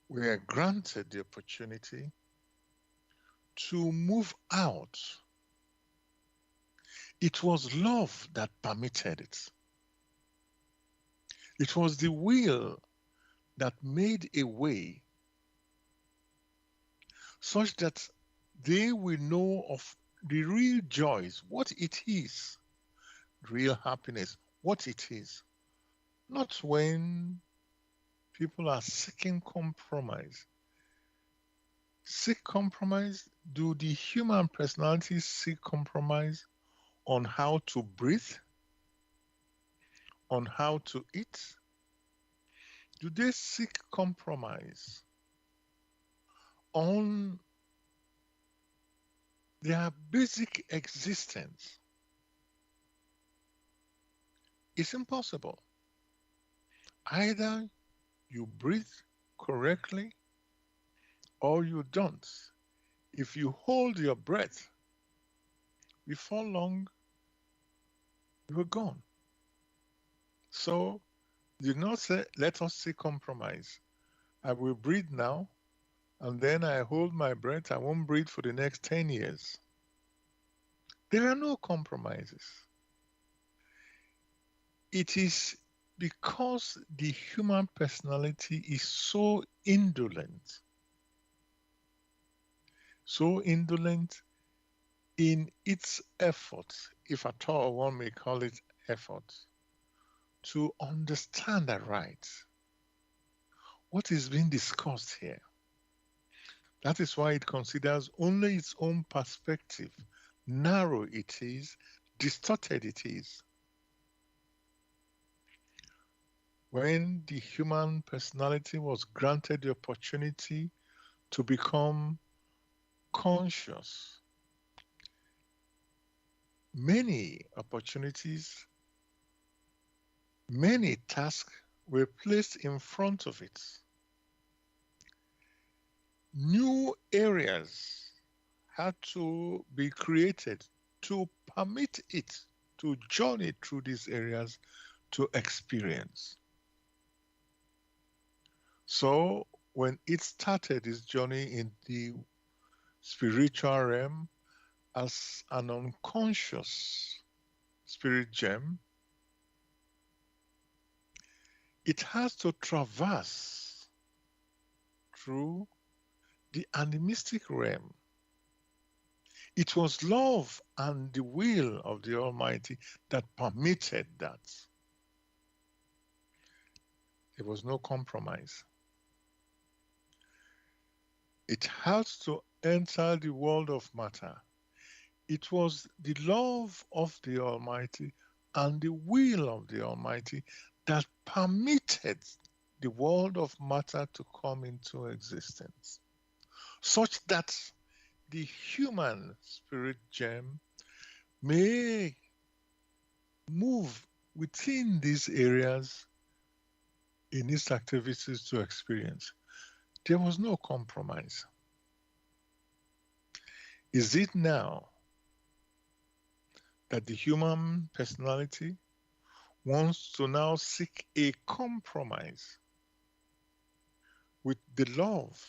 [SPEAKER 2] were granted the opportunity to move out. It was love that permitted it. It was the will that made a way such that they will know of the real joys, what it is, real happiness, what it is. Not when people are seeking compromise. Seek compromise? Do the human personalities seek compromise on how to breathe, on how to eat? Do they seek compromise on their basic existence? It's impossible. Either you breathe correctly or you don't. If you hold your breath, before long, you're gone. So did not say, let us see compromise. I will breathe now, and then I hold my breath. I won't breathe for the next 10 years. There are no compromises. It is because the human personality is so indolent in its efforts, if at all one may call it effort, to understand aright what is being discussed here. That is why it considers only its own perspective. Narrow it is, distorted it is. When the human personality was granted the opportunity to become conscious, many opportunities, many tasks were placed in front of it. New areas had to be created to permit it to journey through these areas to experience. So when it started its journey in the spiritual realm as an unconscious spirit gem, it has to traverse through the animistic realm. It was love and the will of the Almighty that permitted that. There was no compromise. It has to enter the world of matter. It was the love of the Almighty and the will of the Almighty that permitted the world of matter to come into existence, such that the human spirit gem may move within these areas in its activities to experience. There was no compromise. Is it now that the human personality wants to now seek a compromise with the love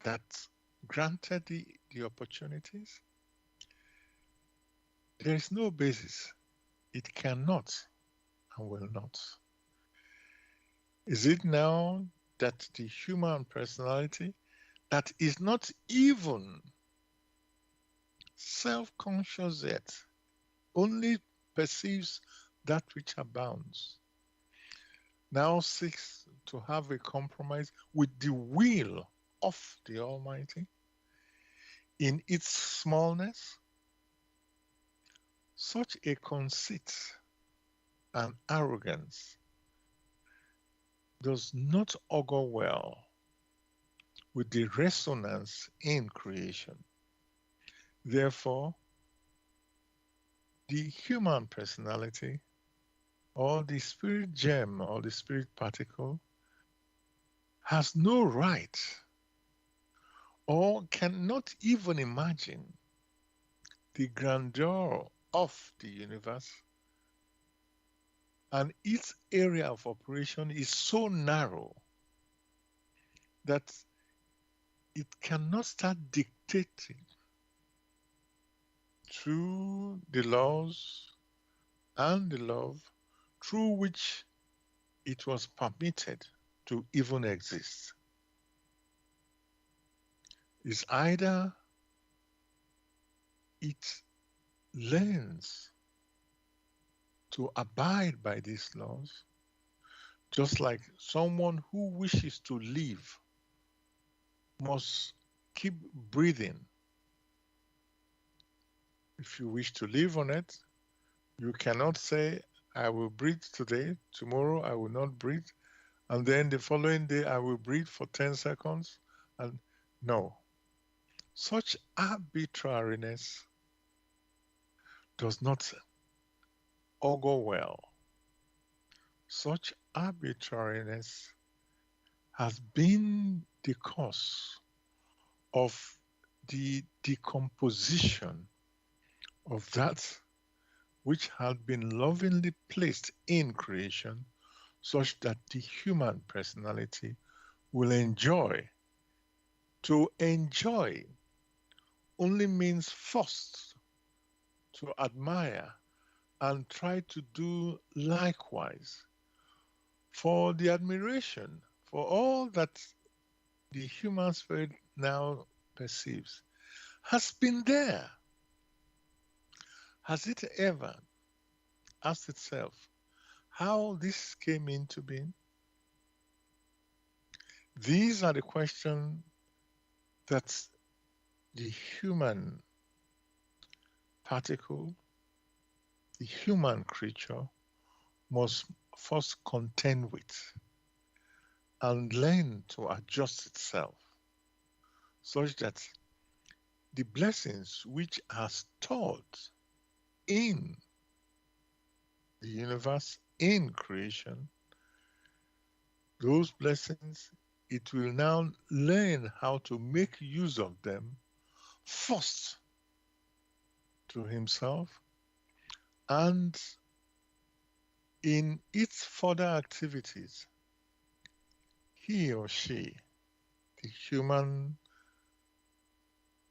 [SPEAKER 2] that granted the opportunities? There is no basis. It cannot and will not. Is it now that the human personality that is not even self-conscious yet, only perceives that which abounds, now seeks to have a compromise with the will of the Almighty in its smallness? Such a conceit and arrogance does not augur well with the resonance in creation. Therefore, the human personality or the spirit gem or the spirit particle has no right or cannot even imagine the grandeur of the universe, and its area of operation is so narrow that it cannot start dictating through the laws and the love through which it was permitted to even exist. Is either it learns to abide by these laws, just like someone who wishes to live must keep breathing. If you wish to live on it, you cannot say, I will breathe today, tomorrow I will not breathe, and then the following day I will breathe for 10 seconds. And no, such arbitrariness does not augur well. Such arbitrariness has been the cause of the decomposition of that which had been lovingly placed in creation such that the human personality will enjoy. To enjoy only means first to admire and try to do likewise. For the admiration, for all that the human spirit now perceives, has been there. Has it ever asked itself how this came into being? These are the questions that the human particle, the human creature, must first contend with and learn to adjust itself such that the blessings which are stored in the universe, in creation, those blessings, it will now learn how to make use of them first to himself and in its further activities. He or she, the human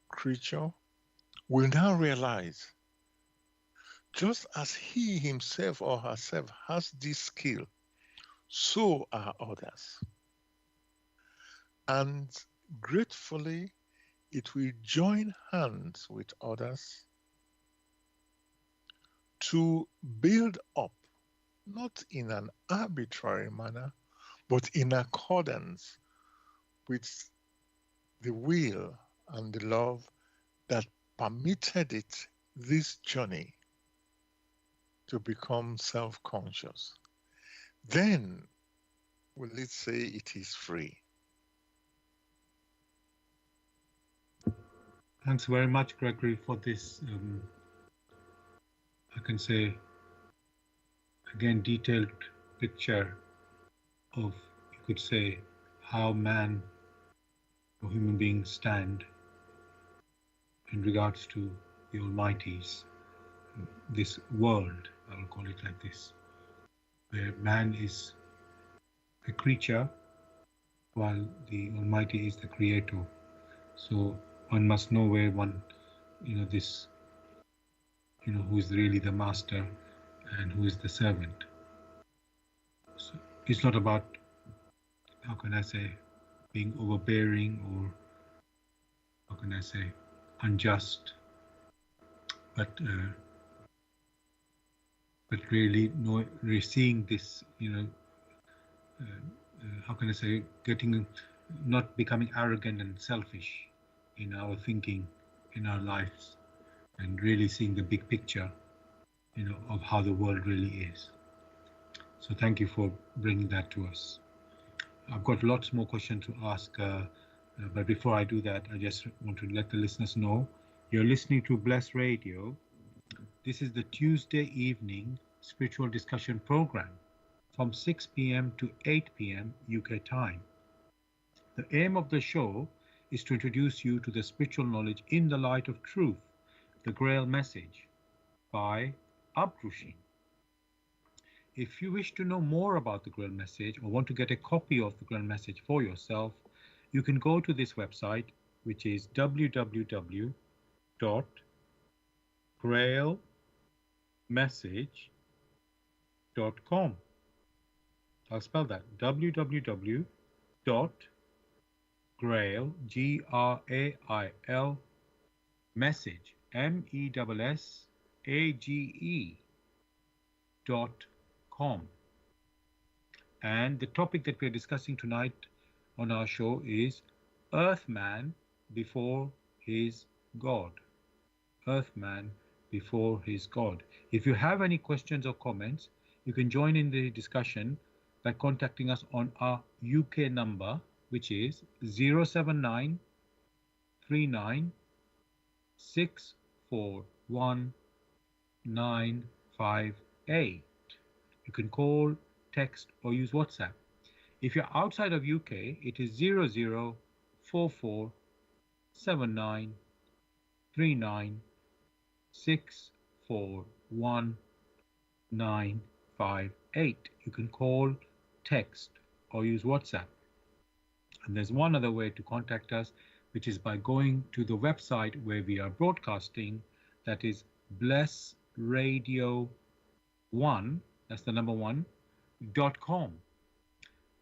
[SPEAKER 2] creature, will now realize just as he himself or herself has this skill, so are others. And gratefully, it will join hands with others to build up, not in an arbitrary manner, but in accordance with the will and the love that permitted it this journey to become self-conscious. Then will it say it is free.
[SPEAKER 1] Thanks very much, Gregory, for this, I can say, again, detailed picture of, you could say, how man or human beings stand in regards to the Almighty's, this world, I'll call it like this, where man is a creature while the Almighty is the creator. So one must know where one, this, who is really the master and who is the servant. So it's not about, how can I say, being overbearing or, how can I say, unjust, but really seeing this, how can I say, not becoming arrogant and selfish in our thinking, in our lives, and really seeing the big picture, of how the world really is. So thank you for bringing that to us. I've got lots more questions to ask, but before I do that, I just want to let the listeners know you're listening to Bless Radio. This is the Tuesday evening spiritual discussion program from 6 p.m. to 8 p.m. UK time. The aim of the show is to introduce you to the spiritual knowledge in the light of truth, the Grail Message by Abrushin. If you wish to know more about the Grail Message or want to get a copy of the Grail Message for yourself, you can go to this website, which is www.grailmessage.com. I'll spell that, www.grail, G-R-A-I-L, message, MESSAGE.com. And the topic that we're discussing tonight on our show is Earthman before his God. Earthman before his God. If you have any questions or comments, you can join in the discussion by contacting us on our UK number, which is 079 39 641 958. You can call, text, or use WhatsApp. If you're outside of UK, it is 0044 79 39 641 958. You can call, text, or use WhatsApp. And there's one other way to contact us, which is by going to the website where we are broadcasting. That is Bless Radio 1, that's the number one, .com.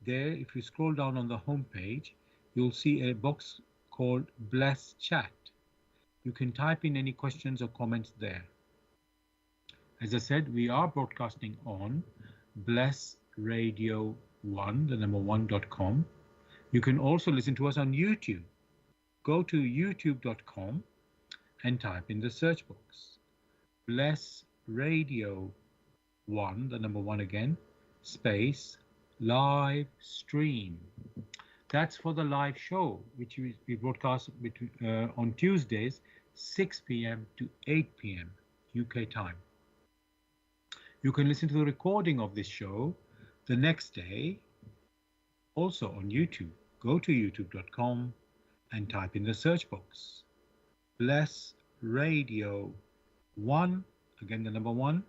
[SPEAKER 1] There, if you scroll down on the home page, you'll see a box called Bless Chat. You can type in any questions or comments there. As I said, we are broadcasting on Bless Radio 1, the number one.com. You can also listen to us on YouTube. Go to youtube.com and type in the search box Bless Radio 1, the number one again, space live stream. That's for the live show, which we broadcast on Tuesdays, 6 p.m. to 8 p.m. UK time. You can listen to the recording of this show the next day, also on YouTube. Go to youtube.com and type in the search box Bless Radio 1, again the number one,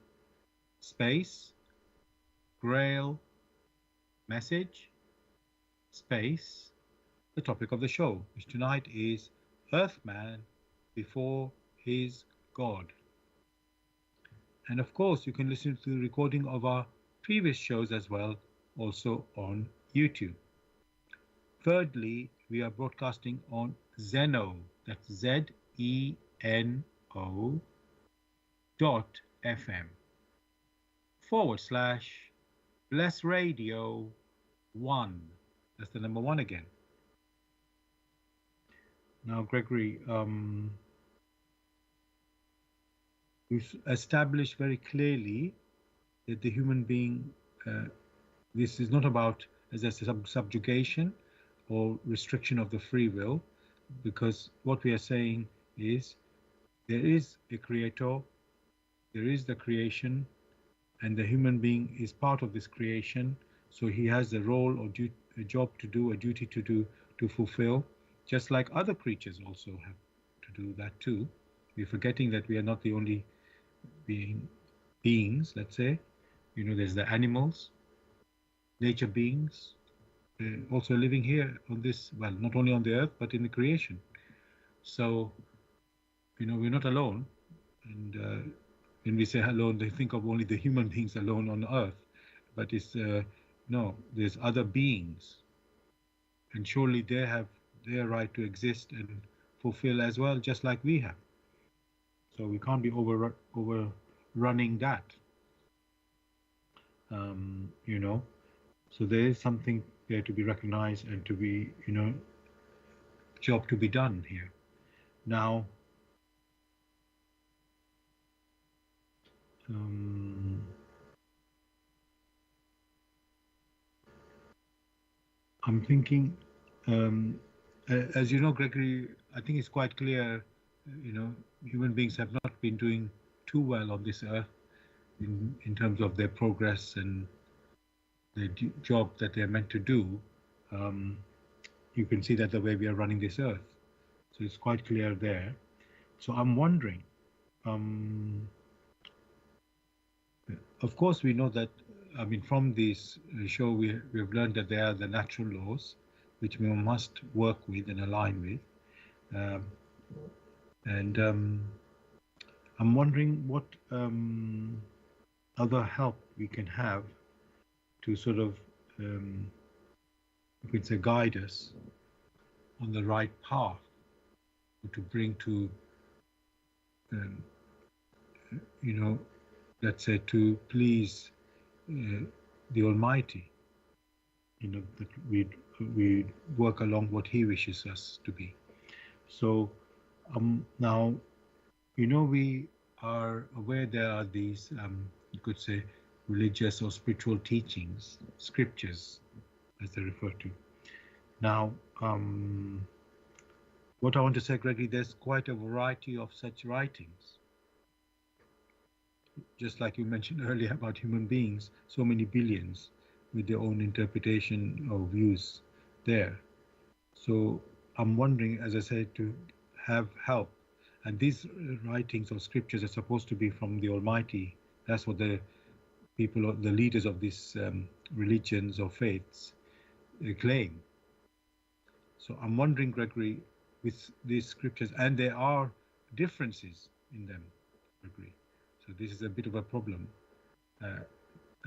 [SPEAKER 1] space Grail Message, space the topic of the show, which tonight is Earthman before his God. And of course, you can listen to the recording of our previous shows as well, also on YouTube. Thirdly, we are broadcasting on Zeno, that's ZENO .fm / Bless Radio 1. That's the number one again. Now, Gregory, we've established very clearly that the human being, this is not about as a subjugation or restriction of the free will, because what we are saying is there is a creator, there is the creation, and the human being is part of this creation. So he has a role or a job to do, a duty to do, to fulfill, just like other creatures also have to do that too. We're forgetting that we are not the only beings, let's say. You know, there's the animals, nature beings, also living here on this, well, not only on the earth, but in the creation. So, you know, we're not alone. And when we say alone, they think of only the human beings alone on earth. But it's, no, there's other beings. And surely they have their right to exist and fulfill as well, just like we have. So we can't be overrunning that. You know, so there is something there to be recognized and to be, you know, job to be done here. Now, I'm thinking, as you know, Gregory, I think it's quite clear, you know, human beings have not been doing too well on this earth in terms of their progress and the job that they're meant to do. You can see that the way we are running this earth. So it's quite clear there. So I'm wondering, of course, we know that, I mean, from this show, we've learned that there are the natural laws, which we must work with and align with. I'm wondering what other help we can have to sort of, you could say, guide us on the right path, to bring to, you know, let's say, to please the Almighty, you know, that we work along what He wishes us to be. So now, you know, we are aware there are these, you could say, religious or spiritual teachings, scriptures, as they refer to. Now, what I want to say, Gregory, there's quite a variety of such writings. Just like you mentioned earlier about human beings, so many billions with their own interpretation or views there. So I'm wondering, as I said, to have help. And these writings or scriptures are supposed to be from the Almighty. That's what the people, the leaders of these religions or faiths, claim. So I'm wondering, Gregory, with these scriptures, and there are differences in them, Gregory. So this is a bit of a problem. Uh,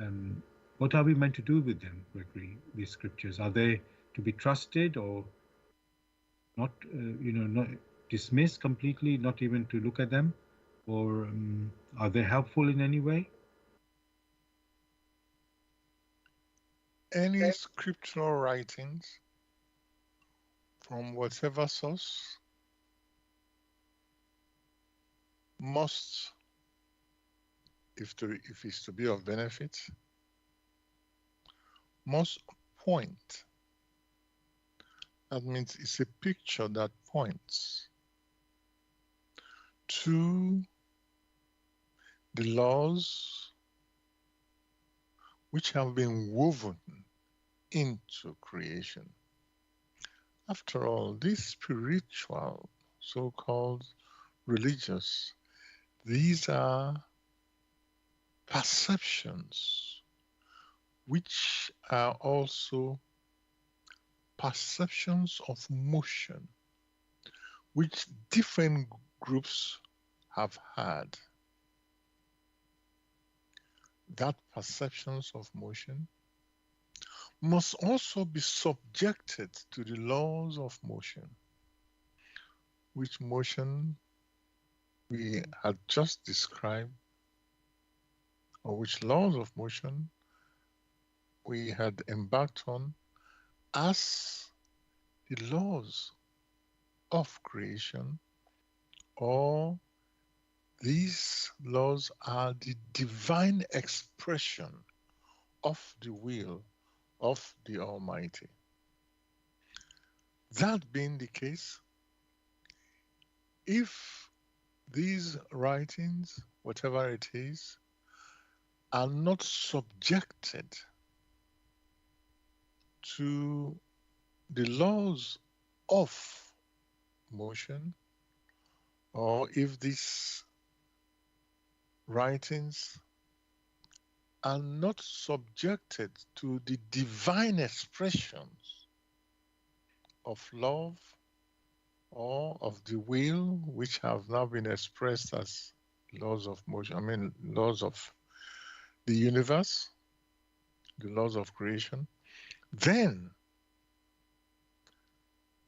[SPEAKER 1] um, what are we meant to do with them, Gregory? These scriptures, are they to be trusted or not? Not dismissed completely, not even to look at them, or are they helpful in any way?
[SPEAKER 2] Any scriptural writings from whatever source must, if it's to be of benefit, must point. That means it's a picture that points to the laws which have been woven into creation. After all, these spiritual, so-called religious, these are perceptions which are also perceptions of motion, which different groups have had. That perceptions of motion must also be subjected to the laws of motion, which motion we had just described, or which laws of motion we had embarked on as the laws of creation, or these laws are the divine expression of the will of the Almighty. That being the case, if these writings, whatever it is, are not subjected to the laws of motion, or if these writings are not subjected to the divine expressions of love or of the will, which have now been expressed as laws of motion, laws of the universe, the laws of creation, then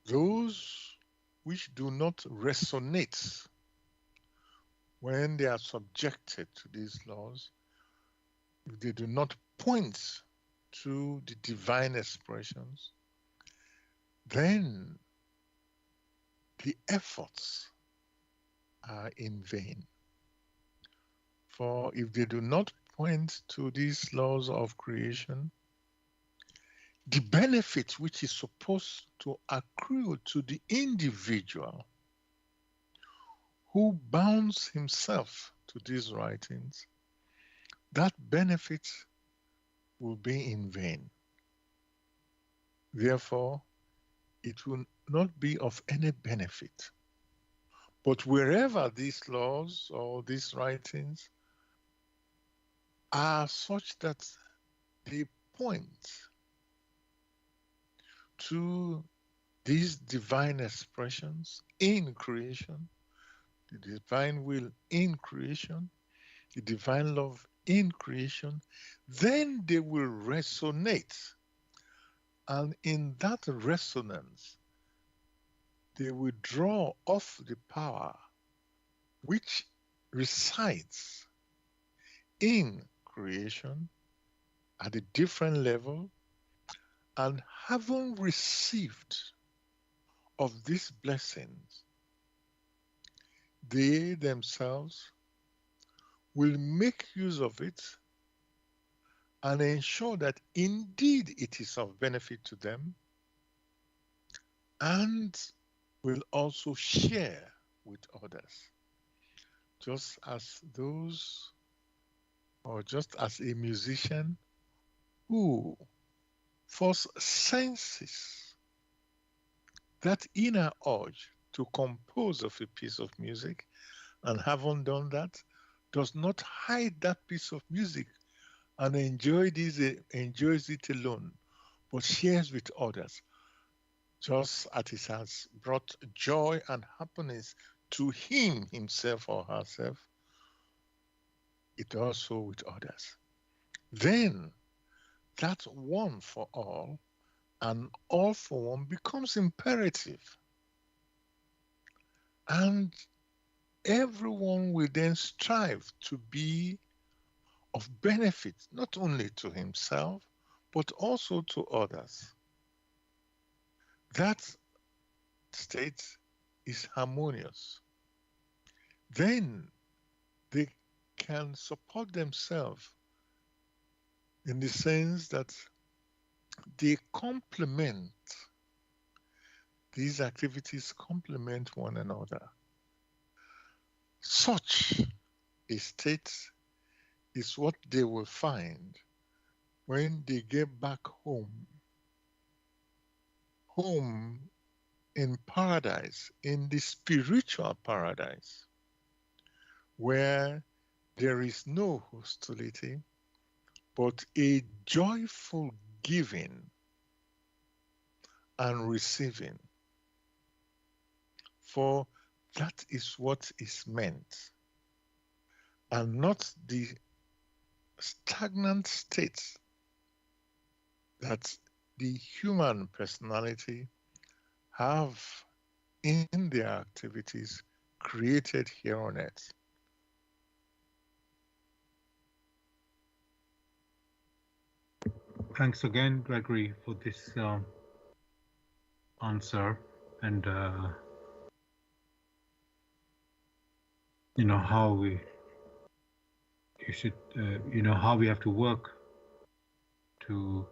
[SPEAKER 2] those which do not resonate when they are subjected to these laws, if they do not point to the divine expressions, then the efforts are in vain. For if they do not point to these laws of creation, the benefit which is supposed to accrue to the individual who bounds himself to these writings, that benefit will be in vain. Therefore, it will not be of any benefit. But wherever these laws or these writings are such that they point to these divine expressions in creation, the divine will in creation, the divine love in creation, then they will resonate. And in that resonance, they will draw off the power which resides in creation at a different level, and having received of these blessings, they themselves will make use of it and ensure that indeed it is of benefit to them, and will also share with others. Just as a musician who first senses that inner urge to compose of a piece of music, and having done that, does not hide that piece of music and enjoys it alone, but shares with others, just as it has brought joy and happiness to him, himself, or herself, it also with others. Then that one for all and all for one becomes imperative, and everyone will then strive to be of benefit not only to himself but also to others. That state is harmonious. Then they can support themselves in the sense that they complement, these activities complement one another. Such a state is what they will find when they get back home, home in paradise, in the spiritual paradise, where there is no hostility, but a joyful giving and receiving. For that is what is meant, and not the stagnant state that the human personality have in their activities created here on earth.
[SPEAKER 1] Thanks again, Gregory, for this answer, and how you should how we have to work to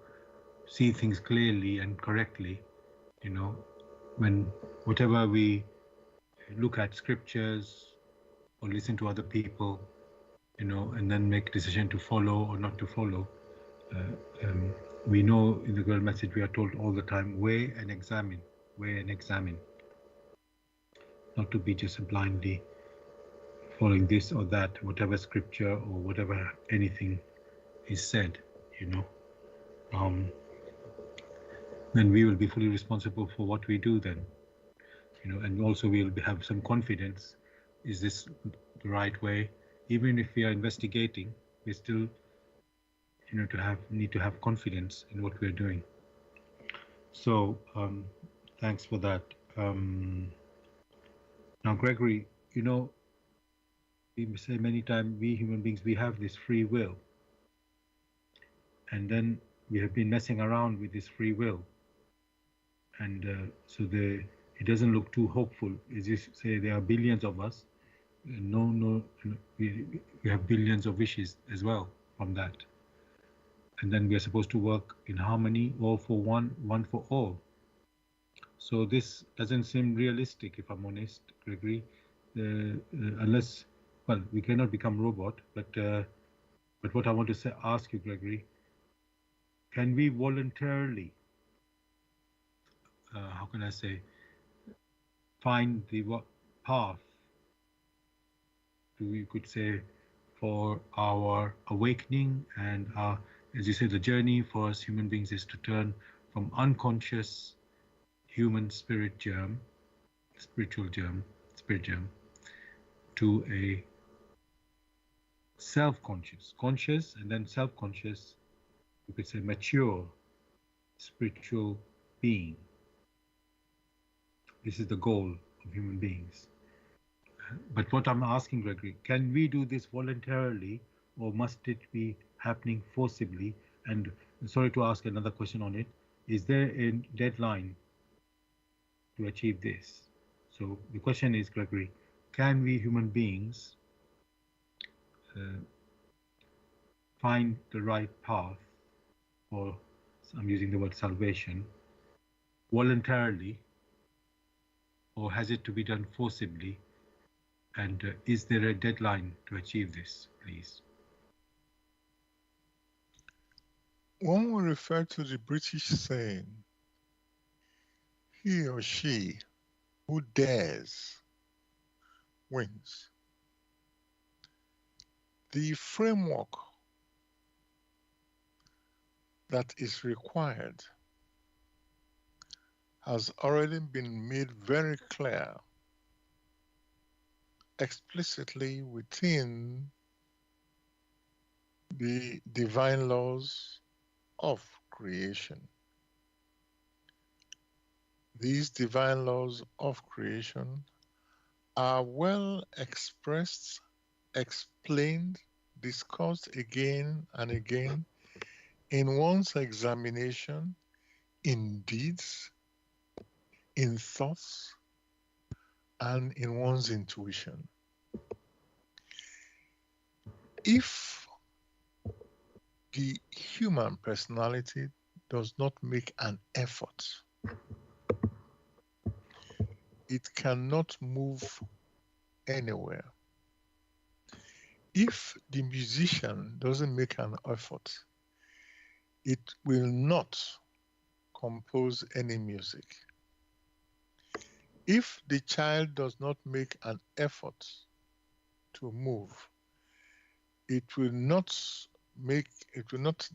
[SPEAKER 1] see things clearly and correctly. You know, when whatever we look at scriptures or listen to other people, and then make a decision to follow or not to follow. We know in the Grail Message we are told all the time, weigh and examine, not to be just blindly following this or that, whatever scripture or whatever anything is said, then we will be fully responsible for what we do then, and also we'll have some confidence. Is this the right way? Even if we are investigating, we still need to have confidence in what we're doing. So thanks for that. Now, Gregory, we say many times, we human beings, we have this free will, and then we have been messing around with this free will, and so it doesn't look too hopeful. As you say, there are billions of us. No, we have billions of wishes as well from that. And then we are supposed to work in harmony, all for one, one for all. So this doesn't seem realistic, if I'm honest, Gregory, unless, well, we cannot become robot, but what I want to ask you, Gregory, can we voluntarily, how can I say, find the path, you could say, for our awakening and as you say, the journey for us human beings is to turn from unconscious human spirit germ, spirit germ, to a self-conscious, conscious, and then self-conscious, you could say mature spiritual being. This is the goal of human beings. But what I'm asking, Gregory, can we do this voluntarily, or must it be happening forcibly? And sorry to ask another question on it. Is there a deadline to achieve this? So the question is, Gregory, can we human beings find the right path, or I'm using the word salvation, voluntarily, or has it to be done forcibly? And is there a deadline to achieve this, please?
[SPEAKER 2] One will refer to the British saying, he or she who dares wins. The framework that is required has already been made very clear explicitly within the divine laws of creation. These divine laws of creation are well expressed, explained, discussed again and again in one's examination, in deeds, in thoughts, and in one's intuition. If the human personality does not make an effort, it cannot move anywhere. If the musician doesn't make an effort, it will not compose any music. If the child does not make an effort to move, it will not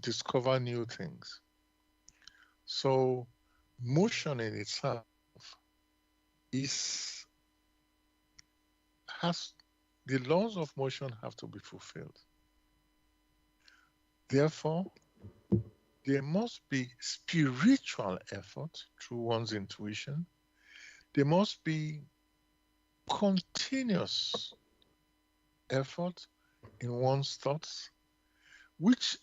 [SPEAKER 2] discover new things. So motion in itself the laws of motion have to be fulfilled. Therefore, there must be spiritual effort through one's intuition. There must be continuous effort in one's thoughts, which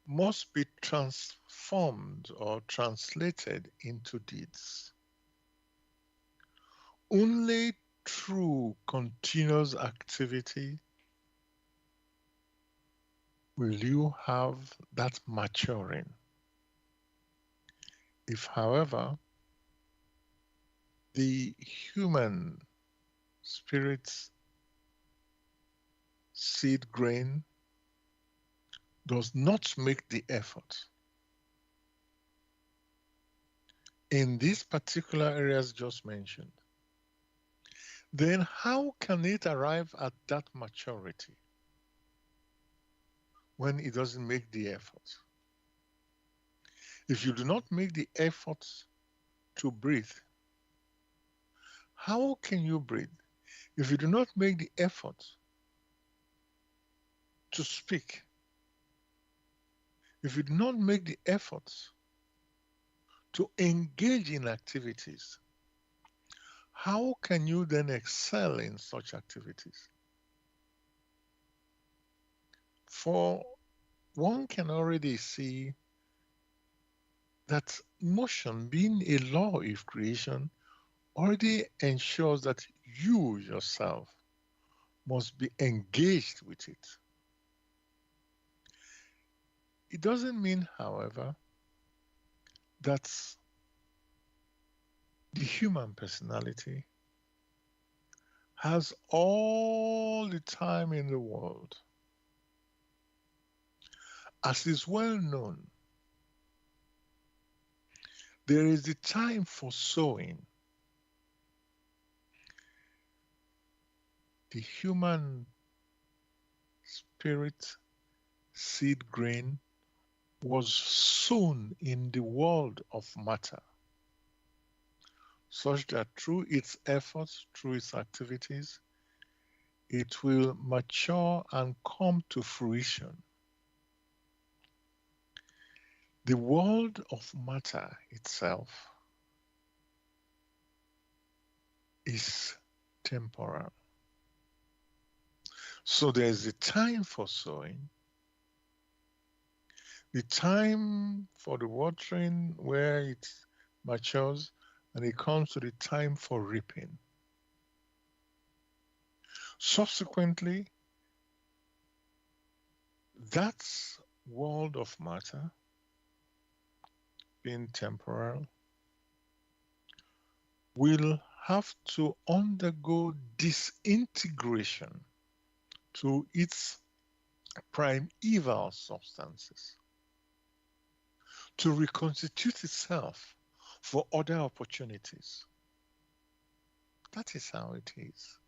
[SPEAKER 2] must be transformed or translated into deeds. Only through continuous activity will you have that maturing. If, however, the human spirit's seed grain does not make the effort in these particular areas just mentioned, then how can it arrive at that maturity when it doesn't make the effort? If you do not make the effort to breathe, how can you breathe? If you do not make the effort to speak, if you do not make the effort to engage in activities, how can you then excel in such activities? For one can already see that motion, being a law of creation, already ensures that you yourself must be engaged with it. It doesn't mean, however, that the human personality has all the time in the world. As is well known, there is the time for sowing. The human spirit seed grain was sown in the world of matter, such that through its efforts, through its activities, it will mature and come to fruition. The world of matter itself is temporal. So there's a time for sowing, the time for the watering where it matures, and it comes to the time for reaping. Subsequently, that world of matter, being temporal, will have to undergo disintegration to its primeval substances to reconstitute itself for other opportunities. That is how it is.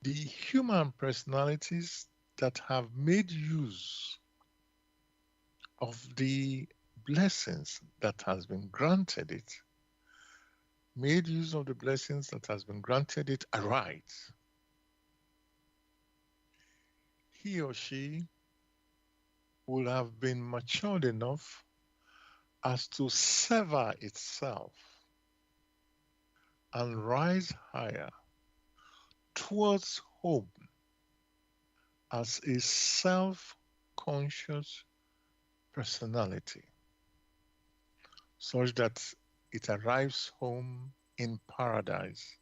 [SPEAKER 2] The human personality's that have made use of the blessings that has been granted it, made use of the blessings that has been granted it aright, he or she will have been matured enough as to sever itself and rise higher towards home as a self-conscious personality, such that it arrives home in paradise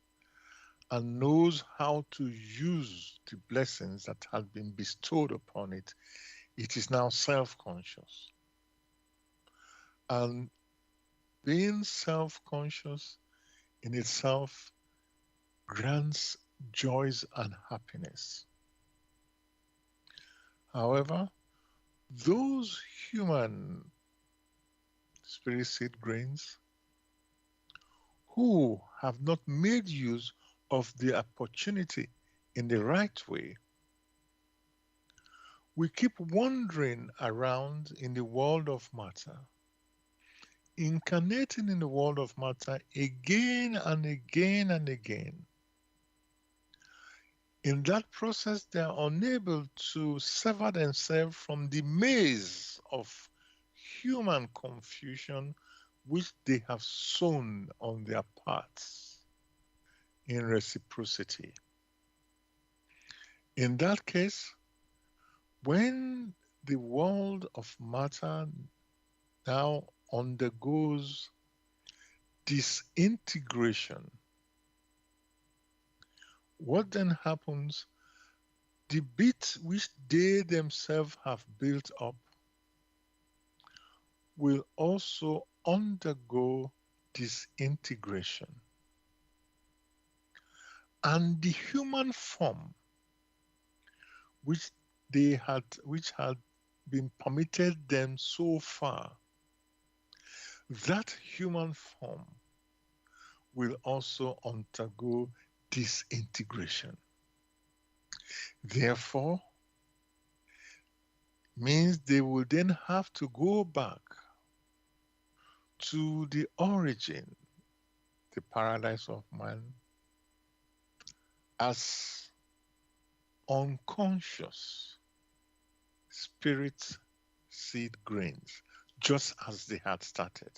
[SPEAKER 2] and knows how to use the blessings that have been bestowed upon it. It is now self-conscious. And being self-conscious in itself grants joys and happiness. However, those human spirit seed grains who have not made use of the opportunity in the right way, we keep wandering around in the world of matter, incarnating in the world of matter again and again and again. In that process, they are unable to sever themselves from the maze of human confusion which they have sown on their paths in reciprocity. In that case, when the world of matter now undergoes disintegration, what then happens? The bit which they themselves have built up will also undergo disintegration. And the human form which had been permitted them so far, that human form will also undergo disintegration. Therefore, means they will then have to go back to the origin, the paradise of man, as unconscious spirit seed grains, just as they had started.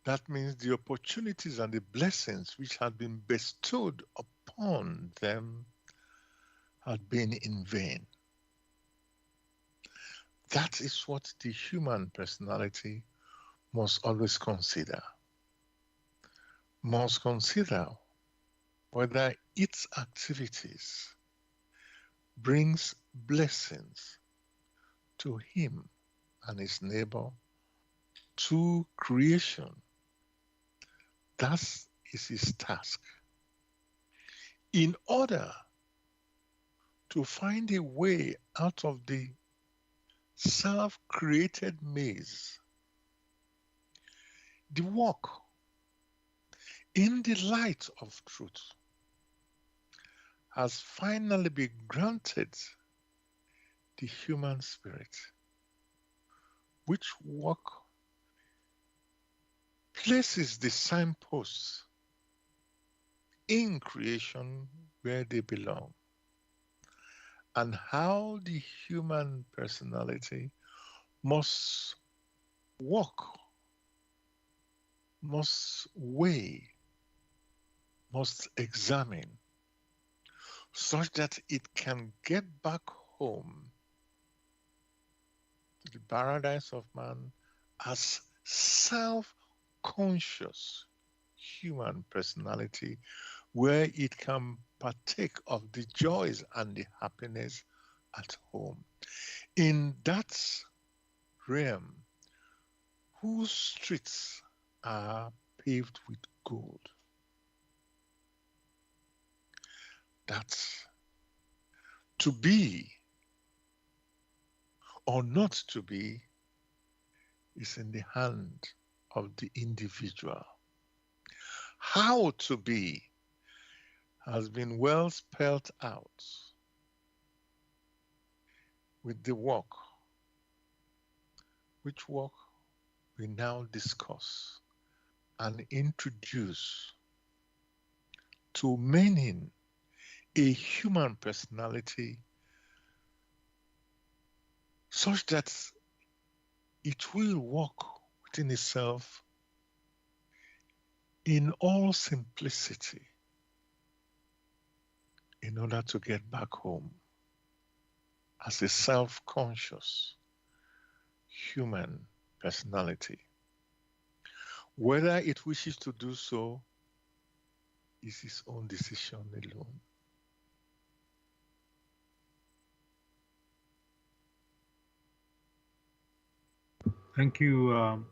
[SPEAKER 2] That means the opportunities and the blessings which had been bestowed upon them had been in vain. That is what the human personality must always consider. Must consider whether its activities brings blessings to him and his neighbor, to creation. That is his task. In order to find a way out of the self-created maze, the walk in the light of truth has finally been granted the human spirit, which walk places the signposts in creation where they belong, and how the human personality must walk, must weigh, must examine, such that it can get back home to the paradise of man as self-conscious human personality, where it can partake of the joys and the happiness at home. In that realm, whose streets are paved with gold. That's to be or not to be is in the hand of the individual. How to be has been well spelled out with the work, which work we now discuss and introduce to meaning a human personality such that it will work within itself in all simplicity in order to get back home as a self-conscious human personality. Whether it wishes to do so is its own decision alone.
[SPEAKER 1] Thank you,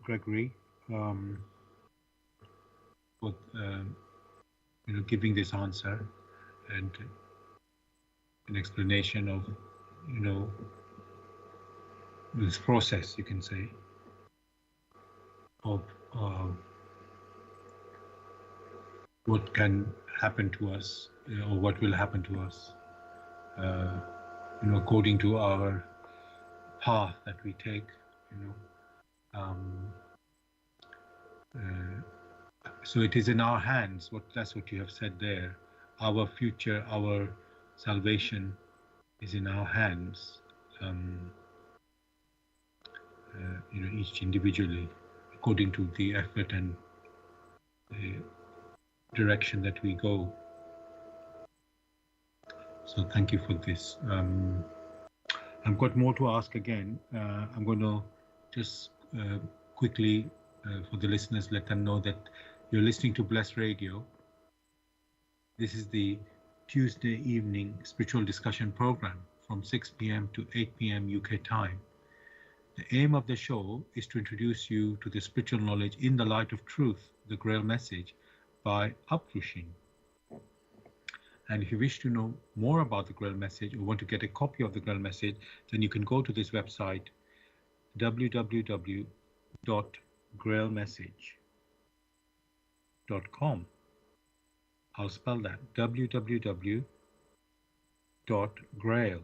[SPEAKER 1] Gregory, for giving this answer and an explanation of this process, you can say, of what can happen to us, or what will happen to us, according to our path that we take. So it is in our hands. That's what you have said there. Our future, our salvation is in our hands. Each individually, according to the effort and the direction that we go. So thank you for this. I've got more to ask again. I'm going to just quickly, for the listeners, let them know that you're listening to Bless Radio. This is the Tuesday evening spiritual discussion program from 6 p.m. to 8 p.m. UK time. The aim of the show is to introduce you to the spiritual knowledge in the light of truth, the Grail Message, by Uprushing. And if you wish to know more about the Grail Message or want to get a copy of the Grail Message, then you can go to this website, www.grailmessage.com. I'll spell that, www.grail, Grail,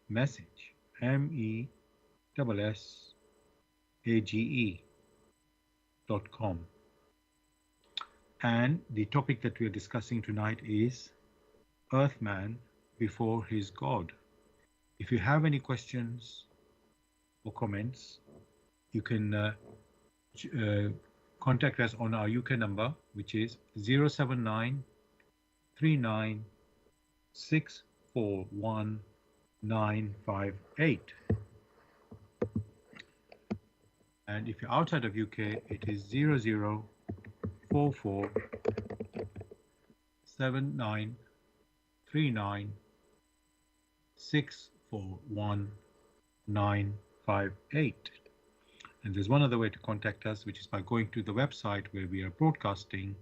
[SPEAKER 1] message, message.com. And the topic that we are discussing tonight is Earthman before his God. If you have any questions or comments, you can contact us on our UK number, which is 079 39 641 958. And if you're outside of UK, it is 0044 79 39 641 958. And there's one other way to contact us, which is by going to the website where we are broadcasting,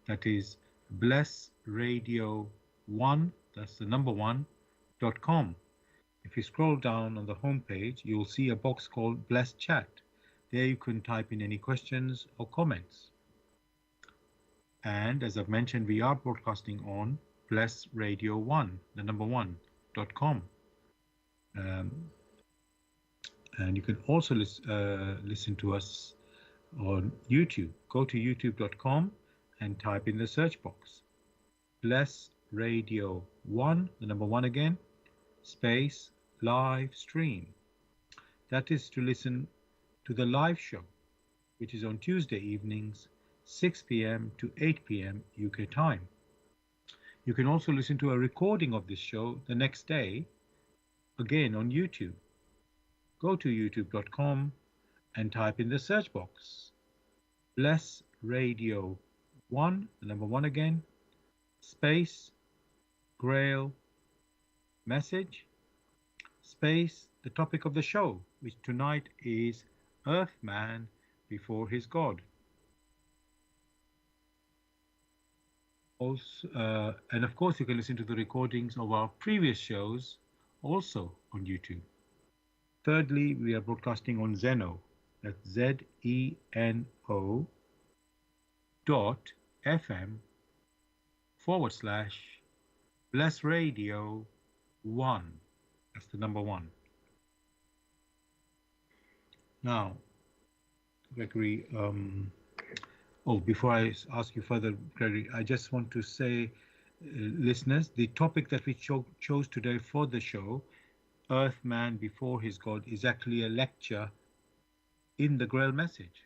[SPEAKER 1] that is blessradio1, that's the number 1.com. If you scroll down on the home page, you'll see a box called Bless Chat. There you can type in any questions or comments. And as I've mentioned, we are broadcasting on blessradio1, the number 1.com. And you can also listen to us on YouTube. Go to youtube.com and type in the search box, Bless Radio 1, the number 1 again, space live stream. That is to listen to the live show, which is on Tuesday evenings, 6 p.m. to 8 p.m. UK time. You can also listen to a recording of this show the next day, again on YouTube. Go to youtube.com and type in the search box, Bless Radio 1, the number 1 again, space Grail Message, space the topic of the show, which tonight is Earthman before his God. Also, and of course, you can listen to the recordings of our previous shows also on YouTube. Thirdly, we are broadcasting on Zeno, that's ZENO.FM/. Bless Radio 1. That's the number 1. Now, Gregory, before I ask you further, Gregory, I just want to say, listeners, the topic that we chose today for the show, Earthman Before His God, is actually a lecture in the Grail Message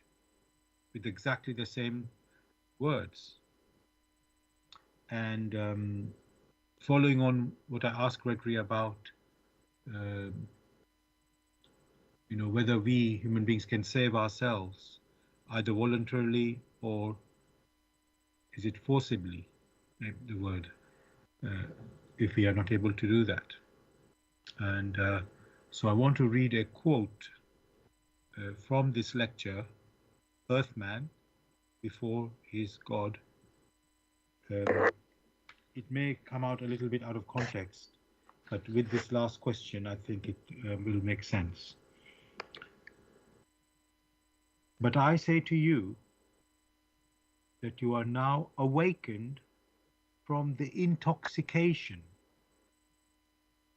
[SPEAKER 1] with exactly the same words. And following on what I asked Gregory about, whether we human beings can save ourselves, either voluntarily or is it forcibly, the word, if we are not able to do that. And so I want to read a quote from this lecture, Earthman Before His God. It may come out a little bit out of context, but with this last question, I think it will make sense. But I say to you that you are now awakened from the intoxication,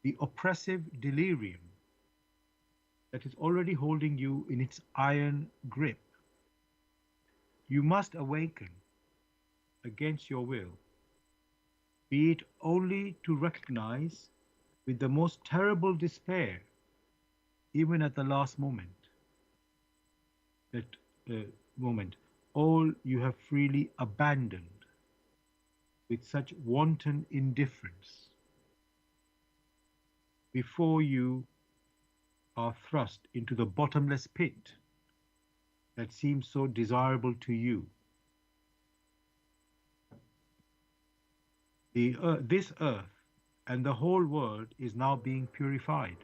[SPEAKER 1] the oppressive delirium that is already holding you in its iron grip. You must awaken against your will, be it only to recognize with the most terrible despair, even at the last moment, that moment, all you have freely abandoned with such wanton indifference. Before you are thrust into the bottomless pit that seems so desirable to you. This earth and the whole world is now being purified.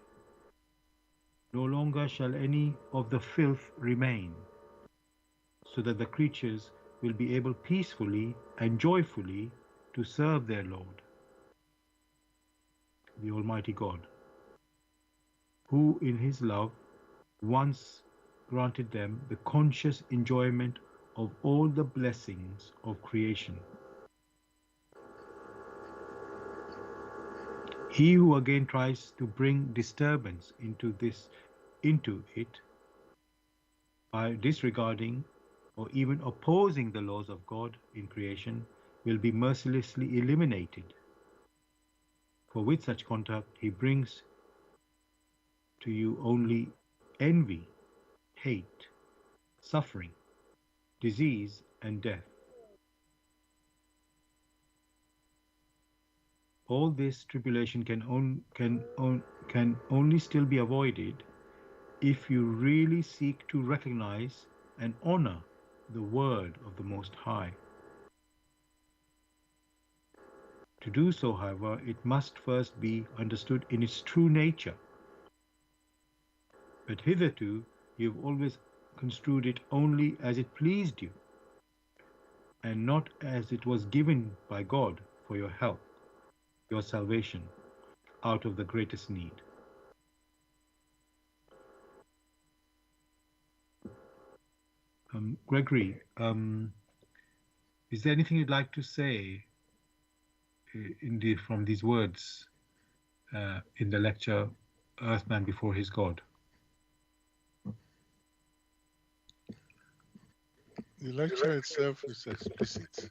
[SPEAKER 1] No longer shall any of the filth remain, so that the creatures will be able peacefully and joyfully to serve their Lord, the Almighty God, who in His love once granted them the conscious enjoyment of all the blessings of creation. He who again tries to bring disturbance into it by disregarding or even opposing the laws of God in creation will be mercilessly eliminated. For with such conduct he brings to you only envy, hate, suffering, disease, and death. All this tribulation can only still be avoided if you really seek to recognize and honor the word of the Most High. To do so, however, it must first be understood in its true nature. But hitherto, you have always construed it only as it pleased you, and not as it was given by God for your help, your salvation, out of the greatest need. Gregory, is there anything you'd like to say from these words in the lecture, Earthman Before His God?
[SPEAKER 2] The lecture itself is explicit.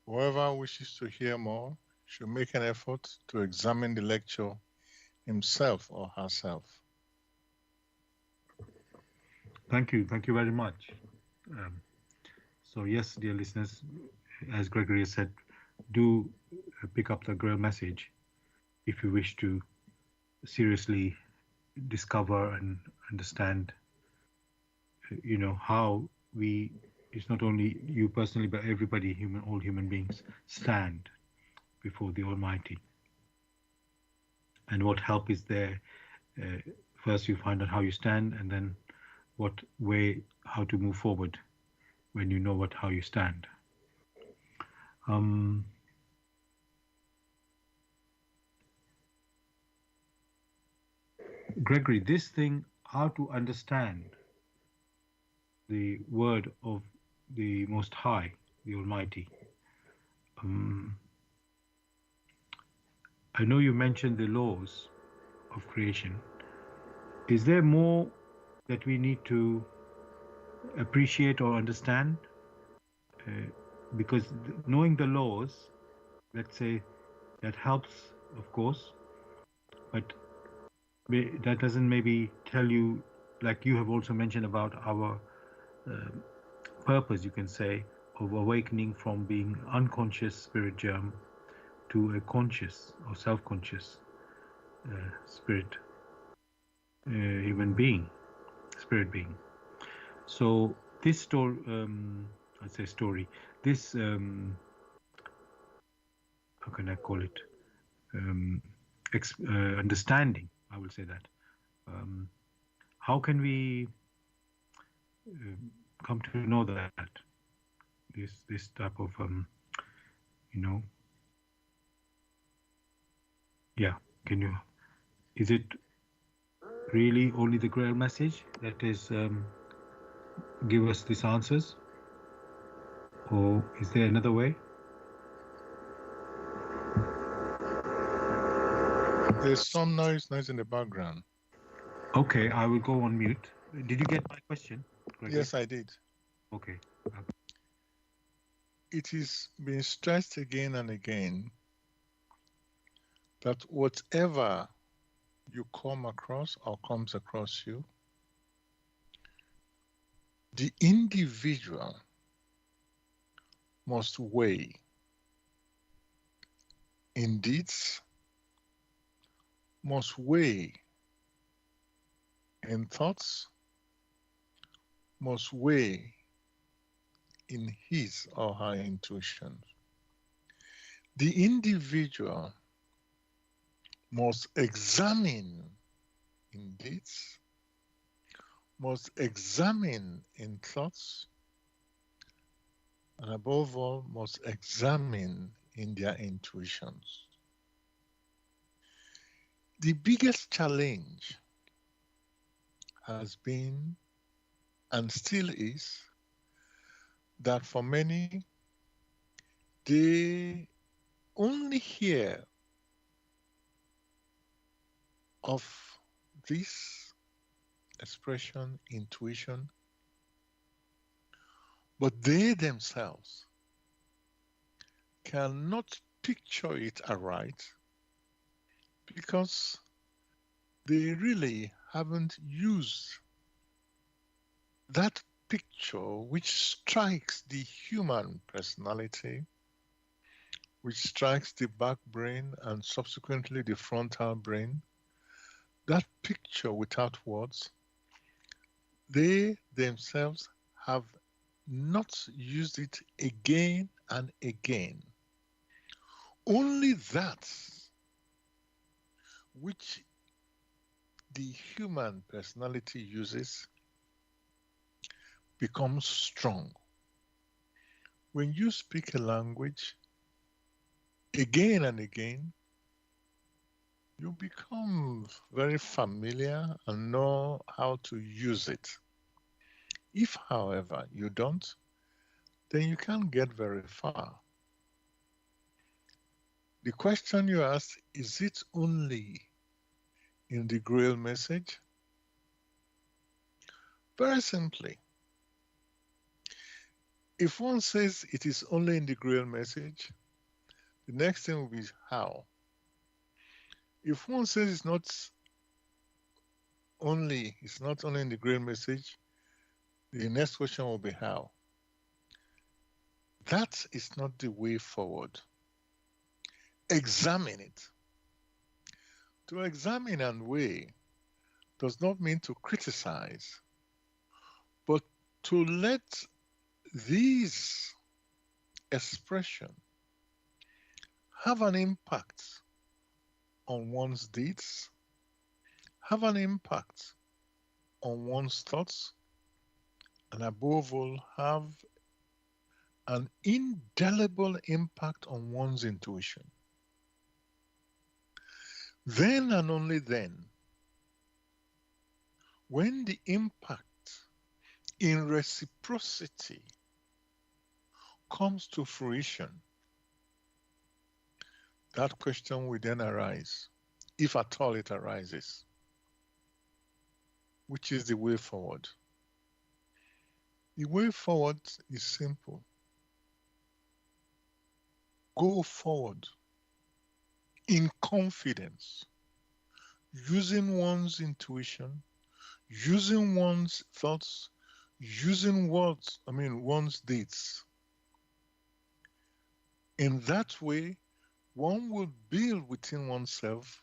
[SPEAKER 2] Whoever wishes to hear more should make an effort to examine the lecture himself or herself.
[SPEAKER 1] Thank you very much. So yes, dear listeners, as Gregory has said, do pick up the Grail Message if you wish to seriously discover and understand, how it's not only you personally, but everybody, all human beings, stand before the Almighty. And what help is there? First you find out how you stand, and then how to move forward when you know how you stand. Gregory, this thing, how to understand the word of the Most High, the Almighty. I know you mentioned the laws of creation. Is there more that we need to appreciate or understand? Uh, because knowing the laws, let's say, that helps, of course, but that doesn't maybe tell you, like you have also mentioned about our uh, purpose, you can say, of awakening from being unconscious spirit germ to a conscious or self-conscious spirit, even being, spirit being. So this story, I'd say story, this, how can I call it, um, understanding, I will say that. Um, how can we come to know that this type of you know yeah, can you, is it really only the Grail message that is give us these answers, or is there another way?
[SPEAKER 2] There's some noise in the background.
[SPEAKER 1] Okay, I will go on mute. Did you get my question, Gregory?
[SPEAKER 2] Yes, I did.
[SPEAKER 1] Okay.
[SPEAKER 2] It is being stressed again and again that whatever you come across or comes across you, the individual must weigh in deeds, must weigh in thoughts, must weigh in his or her intuitions. The individual must examine in deeds, must examine in thoughts, and above all, must examine in their intuitions. The biggest challenge has been and still is that for many, they only hear of this expression, intuition, but they themselves cannot picture it aright because they really haven't used that picture which strikes the human personality, which strikes the back brain and subsequently the frontal brain. That picture without words, they themselves have not used it again and again. Only that which the human personality uses becomes strong. When you speak a language again and again, you become very familiar and know how to use it. If, however, you don't, then you can't get very far. The question you asked, is it only in the Grail message? Very simply, if one says it is only in the Grail message, the next thing will be how. If one says it's not only in the Grail message, the next question will be how. That is not the way forward. Examine it. To examine and weigh does not mean to criticize, but to let these expressions have an impact on one's deeds, have an impact on one's thoughts, and above all, have an indelible impact on one's intuition. Then and only then, when the impact in reciprocity comes to fruition, that question will then arise, if at all it arises. Which is the way forward? The way forward is simple. Go forward in confidence, using one's intuition, using one's thoughts, using one's deeds. In that way, one will build within oneself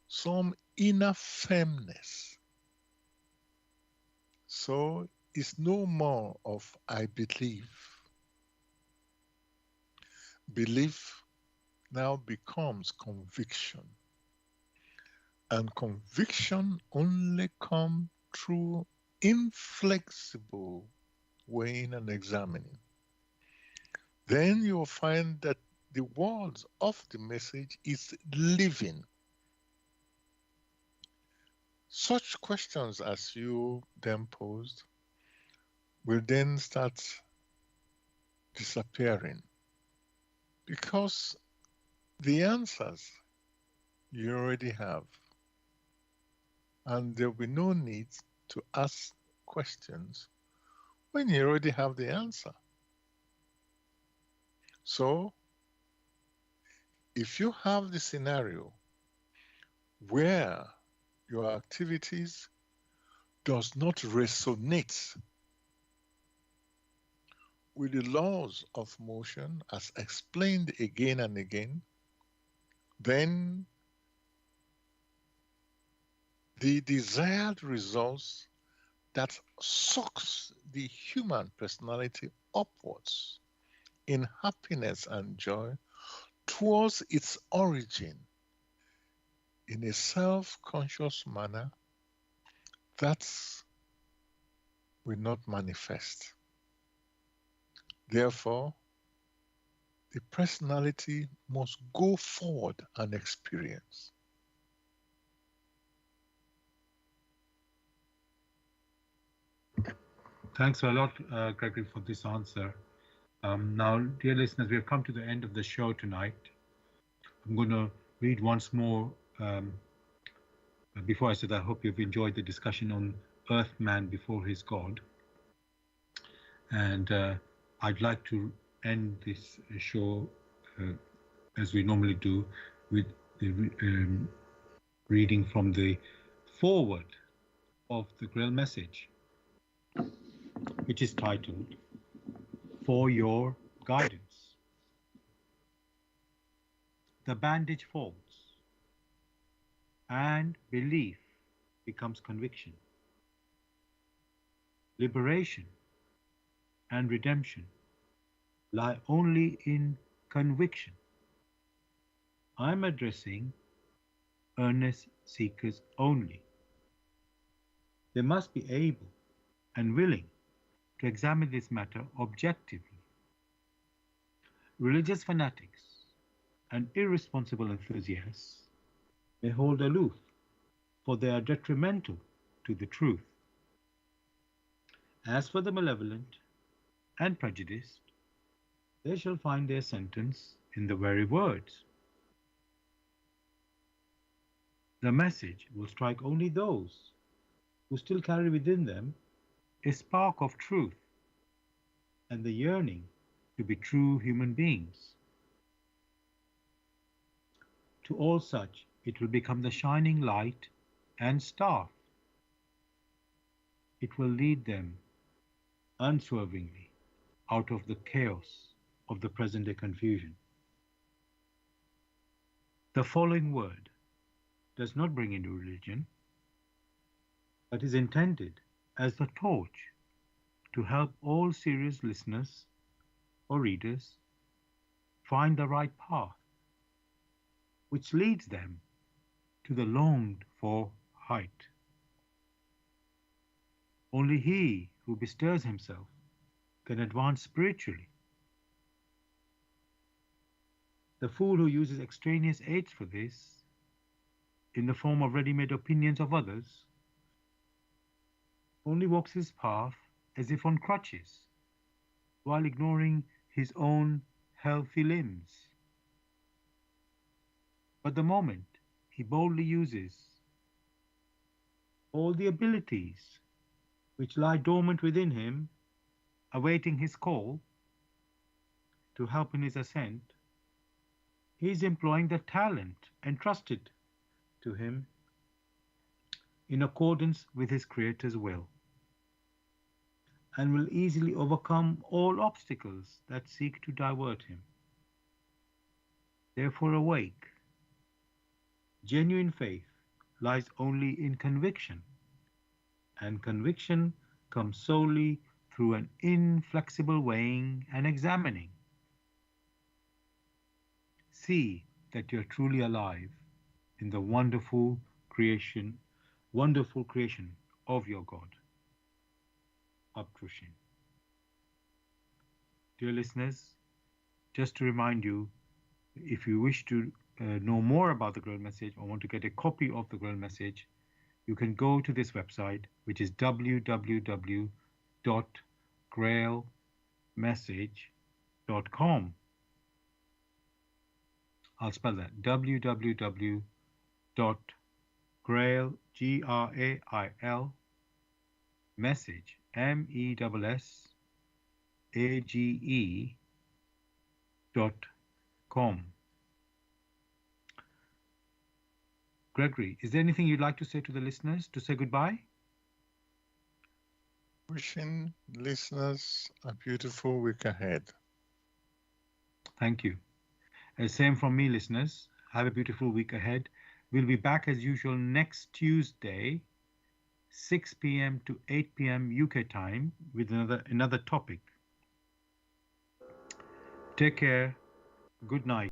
[SPEAKER 2] some inner firmness. So it's no more of I believe. Belief now becomes conviction. And conviction only comes through inflexible weighing and examining. Then you'll find that the words of the message is living. Such questions as you then posed will then start disappearing because the answers you already have, and there will be no need to ask questions when you already have the answer. So, if you have the scenario where your activities does not resonate with the laws of motion as explained again and again, then the desired results that sucks the human personality upwards in happiness and joy towards its origin in a self-conscious manner, that will not manifest. Therefore, the personality must go forward and experience.
[SPEAKER 1] Thanks a lot, Gregory, for this answer. Now, dear listeners, we have come to the end of the show tonight. I'm going to read once more. Before I said, I hope you've enjoyed the discussion on Earthman before his God. And I'd like to end this show, as we normally do, with the reading from the foreword of the Grail Message, which is titled, For Your Guidance. The bandage falls, and belief becomes conviction. Liberation and redemption lie only in conviction. I'm addressing earnest seekers only. They must be able and willing to examine this matter objectively. Religious fanatics and irresponsible enthusiasts may hold aloof, for they are detrimental to the truth. As for the malevolent and prejudiced, they shall find their sentence in the very words. The message will strike only those who still carry within them a spark of truth and the yearning to be true human beings. To all such, it will become the shining light and staff. It will lead them unswervingly out of the chaos of the present-day confusion. The following word does not bring in religion, but is intended as the torch to help all serious listeners or readers find the right path, which leads them to the longed-for height. Only he who bestirs himself can advance spiritually. The fool who uses extraneous aids for this, in the form of ready-made opinions of others, only walks his path as if on crutches, while ignoring his own healthy limbs. But the moment he boldly uses all the abilities which lie dormant within him, awaiting his call to help in his ascent, he is employing the talent entrusted to him in accordance with his Creator's will, and will easily overcome all obstacles that seek to divert him. Therefore, awake. Genuine faith lies only in conviction, and conviction comes solely through an inflexible weighing and examining. See that you are truly alive in the wonderful creation of your God. Uptrushin. Dear listeners, just to remind you, if you wish to know more about the Grail Message or want to get a copy of the Grail Message, you can go to this website, which is www.grailmessage.com. I'll spell that www.grail, Grail, message, MESSAGE.com. Gregory, is there anything you'd like to say to the listeners to say goodbye?
[SPEAKER 2] Wishing listeners a beautiful week ahead.
[SPEAKER 1] Thank you. Same from me, listeners. Have a beautiful week ahead. We'll be back as usual next Tuesday, 6 p.m. to 8 p.m. UK time with another topic. Take care. Good night.